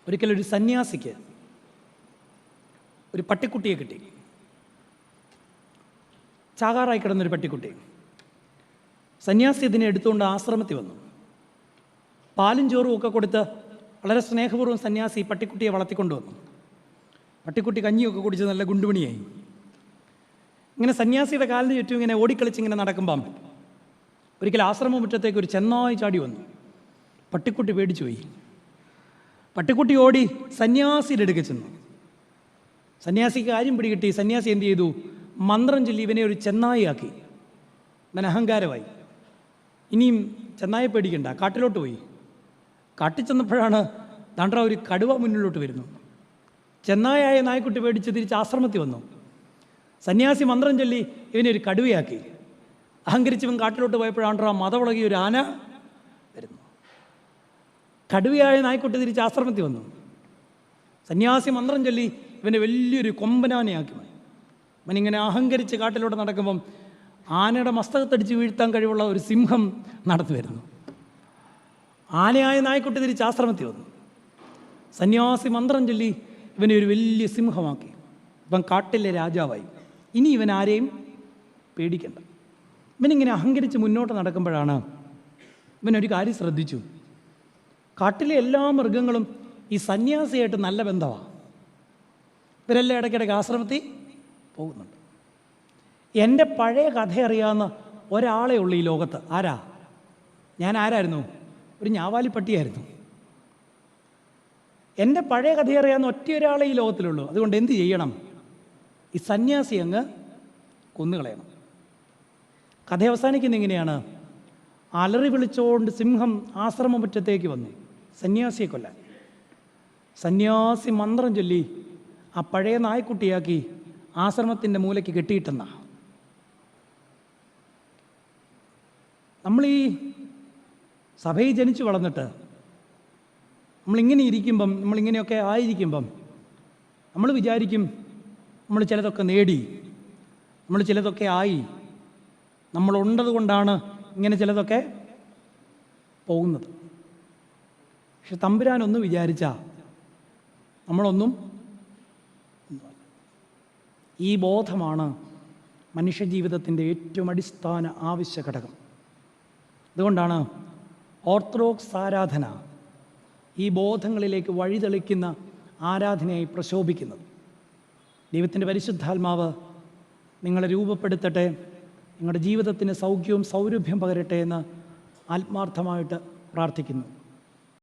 ഒരിക്കലൊരു സന്യാസിക്ക് ഒരു പട്ടിക്കുട്ടിയെ കിട്ടി. ചാകാറായി കിടന്നൊരു പട്ടിക്കുട്ടി. സന്യാസി ഇതിനെ എടുത്തുകൊണ്ട് ആശ്രമത്തിൽ വന്നു. പാലും ചോറും ഒക്കെ കൊടുത്ത് വളരെ സ്നേഹപൂർവ്വം സന്യാസി പട്ടിക്കുട്ടിയെ വളർത്തിക്കൊണ്ടുവന്നു. പട്ടിക്കുട്ടി കഞ്ഞിയൊക്കെ കുടിച്ച് നല്ല ഗുണ്ടുമണിയായി. ഇങ്ങനെ സന്യാസിയുടെ കാലിന് ചുറ്റും ഇങ്ങനെ ഓടിക്കളിച്ചിങ്ങനെ നടക്കുമ്പം ഒരിക്കൽ ആശ്രമ മുറ്റത്തേക്ക് ഒരു ചെന്നായി ചാടി വന്നു. പട്ടിക്കുട്ടി പേടിച്ചു പോയി. പട്ടിക്കുട്ടി ഓടി സന്യാസിയുടെ അടുക്കൽ ചെന്നു. സന്യാസിക്ക് കാര്യം പിടികിട്ടി. സന്യാസി എന്ത് ചെയ്തു? മന്ത്രം ചൊല്ലി ഇവനെ ഒരു ചെന്നായിയാക്കി. ഇവൻ അഹങ്കാരമായി. ഇനിയും ചെന്നായെ പേടിക്കണ്ട, കാട്ടിലോട്ട് പോയി. കാട്ടിൽ ചെന്നപ്പോഴാണ് ദാണ്ട്ര ഒരു കടുവ മുന്നിലോട്ട് വരുന്നു. ചെന്നായായ നായ്ക്കുട്ടി പേടിച്ച് തിരിച്ച് ആശ്രമത്തിൽ വന്നു. സന്യാസി മന്ത്രം ചൊല്ലി ഇവനെ ഒരു കടുവയാക്കി. അഹങ്കരിച്ചവൻ കാട്ടിലോട്ട് പോയപ്പോഴാണ് മതവിളകി ഒരു ആന വരുന്നു. കടുവയായ നായ്ക്കുട്ടി തിരിച്ച് ആശ്രമത്തിൽ വന്നു. സന്യാസി മന്ത്രം ചൊല്ലി ഇവനെ വലിയൊരു കൊമ്പനാനയാക്കി. ഇവനിങ്ങനെ അഹങ്കരിച്ച് കാട്ടിലോട്ട് നടക്കുമ്പം ആനയുടെ മസ്തകത്തടിച്ച് വീഴ്ത്താൻ കഴിവുള്ള ഒരു സിംഹം നടന്നു വരുന്നു. ആനയായ നായ്ക്കുട്ടി തിരിച്ച് ആശ്രമത്തിൽ വന്നു. സന്യാസി മന്ത്രം ചൊല്ലി ഇവനെ ഒരു വലിയ സിംഹമാക്കി. ഇവൻ കാട്ടിലെ രാജാവായി. ഇനി ഇവൻ ആരെയും പേടിക്കണ്ട. ഇവനിങ്ങനെ അഹങ്കരിച്ച് മുന്നോട്ട് നടക്കുമ്പോഴാണ് ഇവനൊരു കാര്യം ശ്രദ്ധിച്ചു. കാട്ടിലെ എല്ലാ മൃഗങ്ങളും ഈ സന്യാസിയായിട്ട് നല്ല ബന്ധമാണ്. ഇവരെല്ലാം ഇടയ്ക്കിടയ്ക്ക് ആശ്രമത്തിൽ പോകുന്നുണ്ട്. എൻ്റെ പഴയ കഥ അറിയാവുന്ന ഒരാളെ ഉള്ളൂ ഈ ലോകത്ത്. ആരാ? ഞാൻ ആരായിരുന്നു? ഒരു ഞാവാലിപ്പട്ടിയായിരുന്നു. എൻ്റെ പഴയ കഥ അറിയാവുന്ന ഒറ്റ ഒരാളെ ഈ ലോകത്തിലുള്ളൂ. അതുകൊണ്ട് എന്ത് ചെയ്യണം? ഈ സന്യാസി അങ്ങ് കൊന്നുകളയണം. കഥ അവസാനിക്കുന്ന ഇങ്ങനെയാണ്. അലറി വിളിച്ചുകൊണ്ട് സിംഹം ആശ്രമമുറ്റത്തേക്ക് വന്നു സന്യാസിയെ കൊല്ലാൻ. സന്യാസി മന്ത്രം ചൊല്ലി ആ പഴയ നായ്ക്കുട്ടിയാക്കി ആശ്രമത്തിൻ്റെ മൂലയ്ക്ക് കെട്ടിയിട്ടെന്ന. നമ്മളീ സഭയിൽ ജനിച്ചു വളർന്നിട്ട് നമ്മളിങ്ങനെ ഇരിക്കുമ്പം, നമ്മളിങ്ങനെയൊക്കെ ആയിരിക്കുമ്പം നമ്മൾ വിചാരിക്കും നമ്മൾ ചിലതൊക്കെ നേടി, നമ്മൾ ചിലതൊക്കെ ആയി, നമ്മളുണ്ടത് കൊണ്ടാണ് ഇങ്ങനെ ചിലതൊക്കെ പോകുന്നത്. പക്ഷെ തമ്പുരാനൊന്ന് വിചാരിച്ചാൽ നമ്മളൊന്നും. ഈ ബോധമാണ് മനുഷ്യജീവിതത്തിൻ്റെ ഏറ്റവും അടിസ്ഥാന ആവശ്യ ഘടകം. അതുകൊണ്ടാണ് ഓർത്തഡോക്സ് ആരാധന ഈ ബോധങ്ങളിലേക്ക് വഴിതെളിക്കുന്ന ആരാധനയായി പ്രശോഭിക്കുന്നത്. ദൈവത്തിൻ്റെ പരിശുദ്ധാത്മാവ് നിങ്ങളെ രൂപപ്പെടുത്തട്ടെ, നിങ്ങളുടെ ജീവിതത്തിന് സൗഖ്യവും സൗരഭ്യം പകരട്ടെ എന്ന് ആത്മാർത്ഥമായിട്ട് പ്രാർത്ഥിക്കുന്നു.